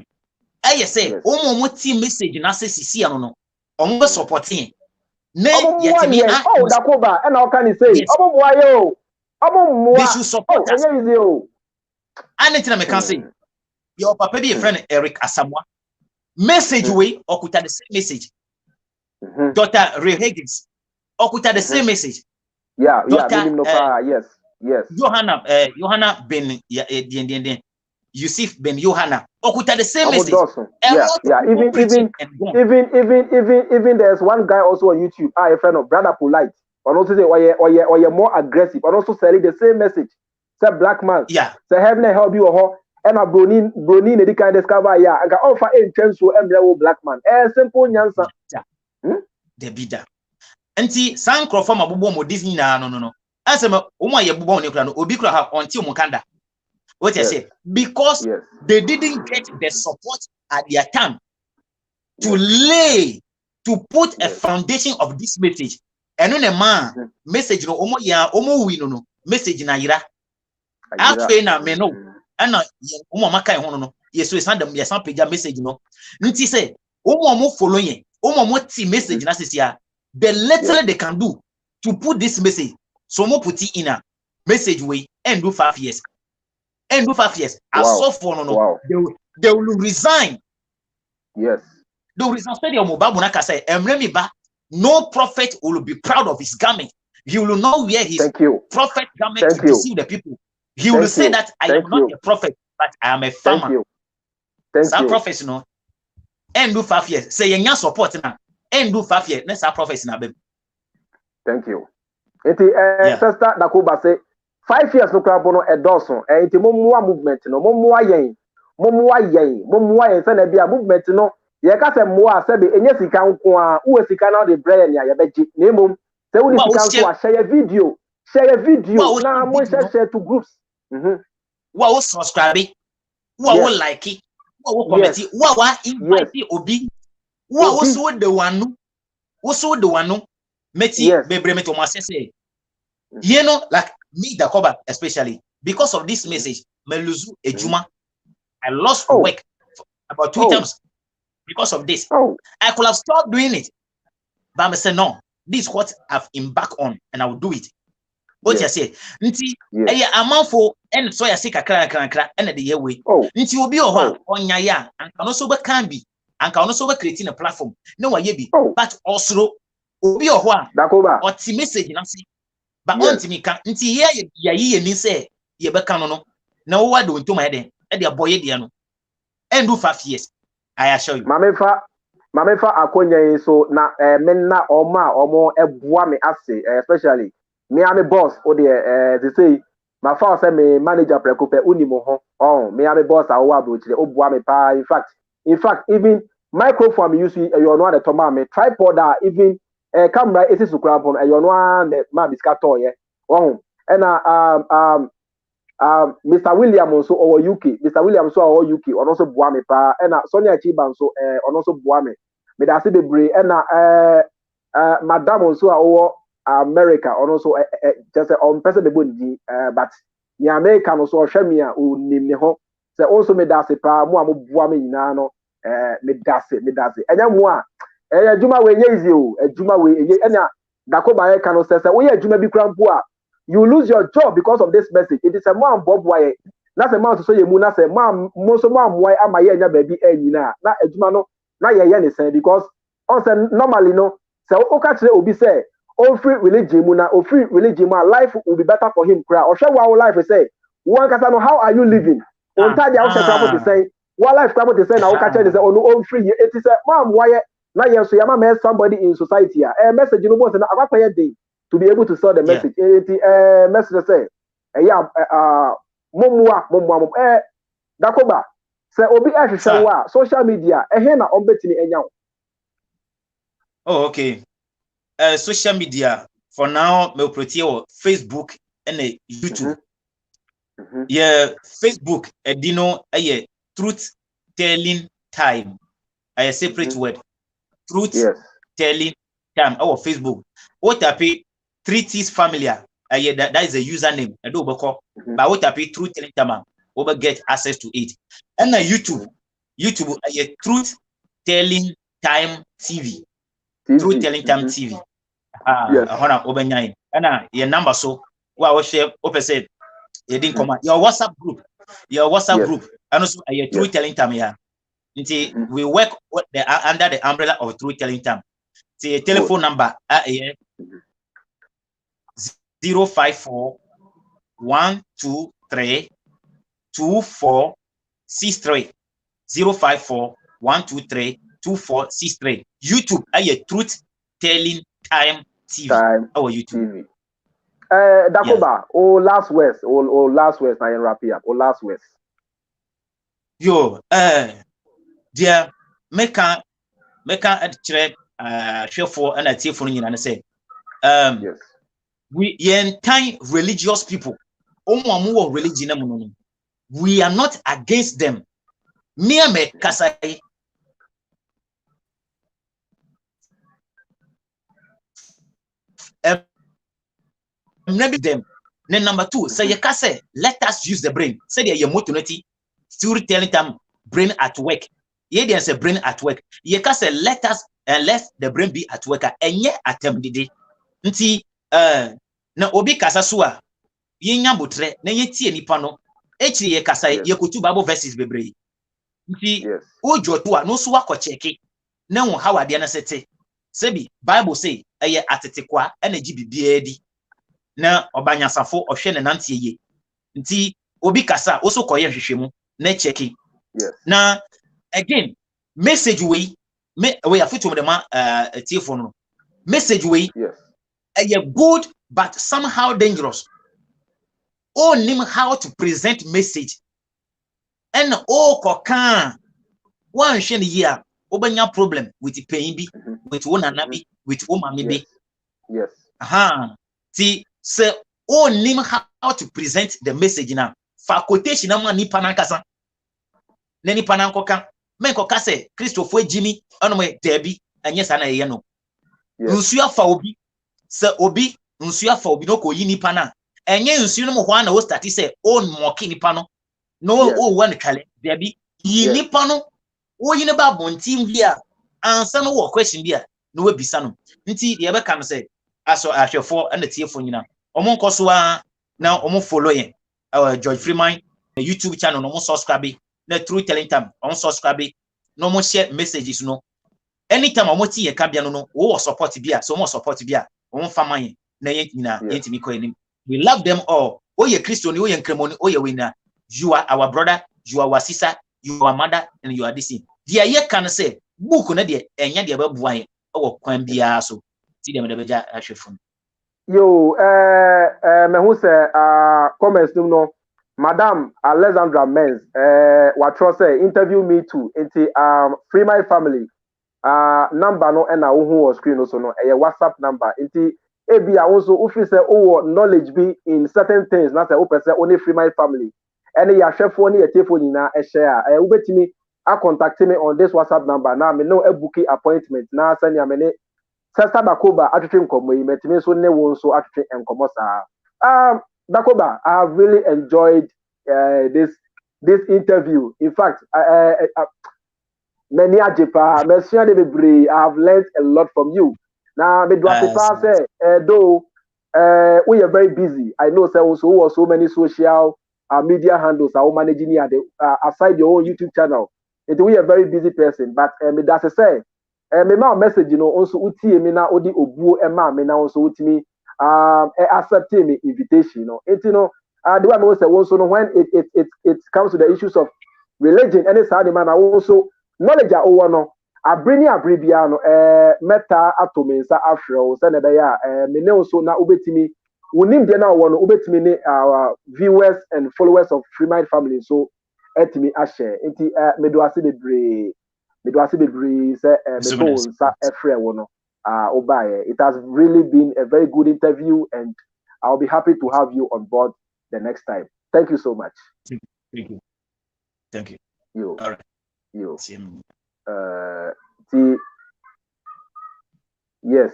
I say, team message na say sisi no. Omo supporting. Dakoba, and how can you say? They should support us. Anything I can say. Your papa be a friend Eric Asamoah. Message way okuta the same message. Dr. Ray Higgins okuta the same message. Yes. Johanna Ben Yusuf Ben Johanna okuta the same message. Even there's one guy also on YouTube, a friend of Brother Polite, but also say or more aggressive, but also selling the same message. Say black man, say heaven help you or and a Bronin the kind of discover and can offer a chance to embrace black man. Simple answer. The bidder. Anti San Crofama Bubo Disney no. As a woman ye bubo ne kra no obi kra ha until mukanda. What I say? Because they didn't get the support at their time to put a foundation of this message. And when a man message no omo wi no message na yira. Afe na me no. And omo maka e hono no. Yeso e send them ye san page message no. Nti say omo following omo ti message na sisia. The little they can do to put this message. So mo put it in a message way and do 5 years. And do 5 years. As so for no, they will resign. Yes. They will resign. Say, no prophet will be proud of his garment. He will not wear his prophet garment to deceive the people. He will say that I am not a prophet, but I am a farmer. Some prophets, no. And do 5 years. Say you support now. And do 5 years. Let's have prophets now, baby. Thank you. Sesta Dakoba say 5 years no crab no edoso enti momua movement no momua yen say na bia movement no ye ka se moa se be enye sika nko a wo sika na de brand ya ye beji na emom se wo ni sika nko a share video share a video na mo share to groups wa subscribe wa like it wa comment wa invite obi wa so the one meti bebre meti o say you know, like me Dakoba especially because of this message me lose ejuma. I lost work about 2 times because of this. I could have stopped doing it, but I said no, this is what I've embarked on and I will do it. What you say nti amount for and so ya say kakra and the year way nti obi o ho onya ya anka no so be can be anka no so be creating a platform no wa ye bi but also obi o ho Dakoba o ti message na say but on ti mi kan nti ya ye ni say ye be kan no na wo wa do nto ma den e de boy de no and do 5 years I assure you mamefa akonya so na men na omo eboa me ase especially me am a boss or they say my father say me manager prekope unimo ho me am a boss awo abrochire oboa me pa in fact even microphone me use you know the toma me tripod even camera esi sukura pon you know ma biskato ye and Mr. William so or UK Mr. William so or UK on also boa me pa and Sonia Chiban so on also boa me da se bebre and madam so or America or also just on person the body but the American also share me o nim ne ho say also me da se pa mo boa me nyina no me da se enya mo a adwuma we ye easy o adwuma we enya Dakoba e kan no say we ye adwuma bi krampo a you lose your job because of this message. It is a man bob why na say man so ye mu na say man mo so man why ama ye nya baby anyina na adwuma no na ye ne say because on say normally no say o ka kire obi say o free religion mu na o free religion mu life will be better for him cry o share wa life say one kasa no how are you living on time dia o share crap to say what life crap to say na o ka kire say o no o free it is a man why na ye so ya ma somebody in society a message no bo say na akwa day to be able to sell the message. Message say momwa Dakoba say obi ahwehwe wa social media he na ombetini enya. Oh okay. Social media for now me operate on Facebook and YouTube. Yeah, Facebook edino truth telling time. A separate word. Truth telling time our Facebook. What happy Treaties familiar. That is a username. I do but what happy truth telling time over get access to it. And YouTube truth telling time TV. Truth telling time TV. Over 9. And your number so what share open said you didn't come your WhatsApp group. And also truth telling time here. Until we work under the umbrella of truth telling time. The telephone number 054 123 2463 054 123 2463. YouTube truth telling time TV. Our YouTube. Dakoba, last words na wrap up. Last words. Yo, dear, make a share for and I tell for you and I say, we entire religious people, religion, we are not against them. Me kasai. Maybe them. Then number 2, say say let us use the brain. Say your motonity, storytelling time, brain at work. Ye dey say brain at work. Ye ka say let the brain be at work. Enye attempt dide. Nti na obi kasa so a ye nya botre na ye tie nipa no. Echi ye kasa ye kotu Bible verses bebre. Nti ojo to a no so akọ na won how ade na sete. Sebi Bible say eye atetekwa na gi bibia di. Na obanyasafo ohwe ne nante ye. Nti obi kasa oso koye hwehwemu na checking. Na again message we afitu dem telephone message we good but somehow dangerous. Oh nim how to present message and kokan one hwe ne here obanya problem with the pain bi with one anabi with mami bi. Yes. See, so oh name how to present the message now for quotation na nipa na nkasa na nipa na nkoka men koka se Christopher Jimmy onome debi anye sa na ye no nsu afa obi se obi nsu afa obi no ko yi nipa na enye nsu no mo ho na o start say o moki nipa no no o wan kale debi yi nipa no o yi ne ba bontim bia ansa no wo question bia no we bisa no nti ye be kam say aso ahwefo na tiefo nyina omo nkoso na omo follow yen George Freemind YouTube channel no mo subscribe na True Telling Time omo subscribe no mo share messages no anytime omo ti ye ka bia no wo support bia so mo support bia omo fa man na yen nyina yentimi ko enim. We love them all. Oh ye Christo ni oh ye nkremoni oh ye winner. You are our brother, you are our sister, you are our mother, and you are this thing. Dia ye can say book na de enya de ba buan o kwan bia so ti dem de beja ahwefo. Yo, me who say comments no, Madam Alexandra Menz, what say interview me too. Into Freemind family number no and who was screen also no a WhatsApp number. Into ebia also ufi say oh knowledge be in certain things. Not say open say only Freemind family. Any ya chef one ya telephone na a share. Ubetimi contact me on this WhatsApp number. Now me no a booking appointment. Now send ya me Sesta Dakoba atwetwe nkomo yi metime so ne won so atwetwe nkomo saa. Dakoba, I have really enjoyed this interview. In fact, many ajepa mesua de bebre, I have learned a lot from you. Now me do asepa say though we are very busy. I know say also so many social media handles are managing here aside your own YouTube channel. We are a very busy person, but me that say me ma message also utie me na odi obuo e ma me na also utimi accept me invitation the way I say also when it comes to the issues of religion any side man also knowledge a owo no abrini abribia no meta atomensa afro say na be ya me ne also na ubetimi unim de na owo no ubetimi ni our viewers and followers of Freemind family so etimi a share enti me do ase bebre it has really been a very good interview, and I'll be happy to have you on board the next time. Thank you so much. Thank you. Thank you. You. All right. You. Yes.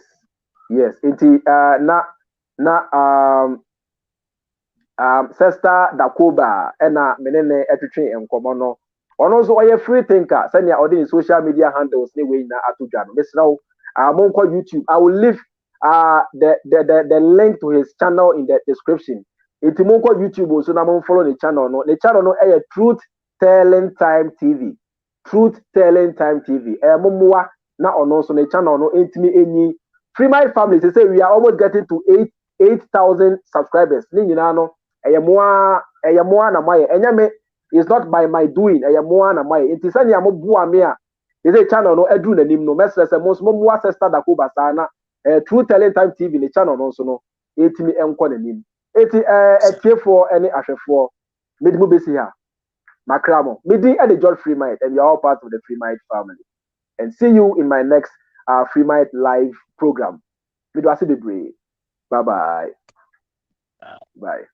Sesta Dakoba ena menene etwetwe enkomo no. Ono so oye free thinker send ya ordin social media handles ne we na atodwa no mesrawo monko YouTube. I will leave the link to his channel in the description. Iti monko YouTube so na mon follow the channel no. The channel no Truth Telling Time TV. Truth Telling Time TV. Momoa na ono so the channel no entimi enyi Freemind family say we are almost getting to 8,000 subscribers. Ni nyina no moa na maye enyame. It's not by my doing. I am more than my. It is any amo bua me a. Is a channel no edu na nim no. Mesre se most mo Sesta Dakoba sana. True Telling Time TV the channel no so no. Eti mi enko na nim. Eti etie for any ahwefo. Medi mo besi ha. Makramo. Medi and the George Freemind and we are all part of the Freemind family. And see you in my next Freemind live program. Medi wasi bebre. Bye bye. Bye.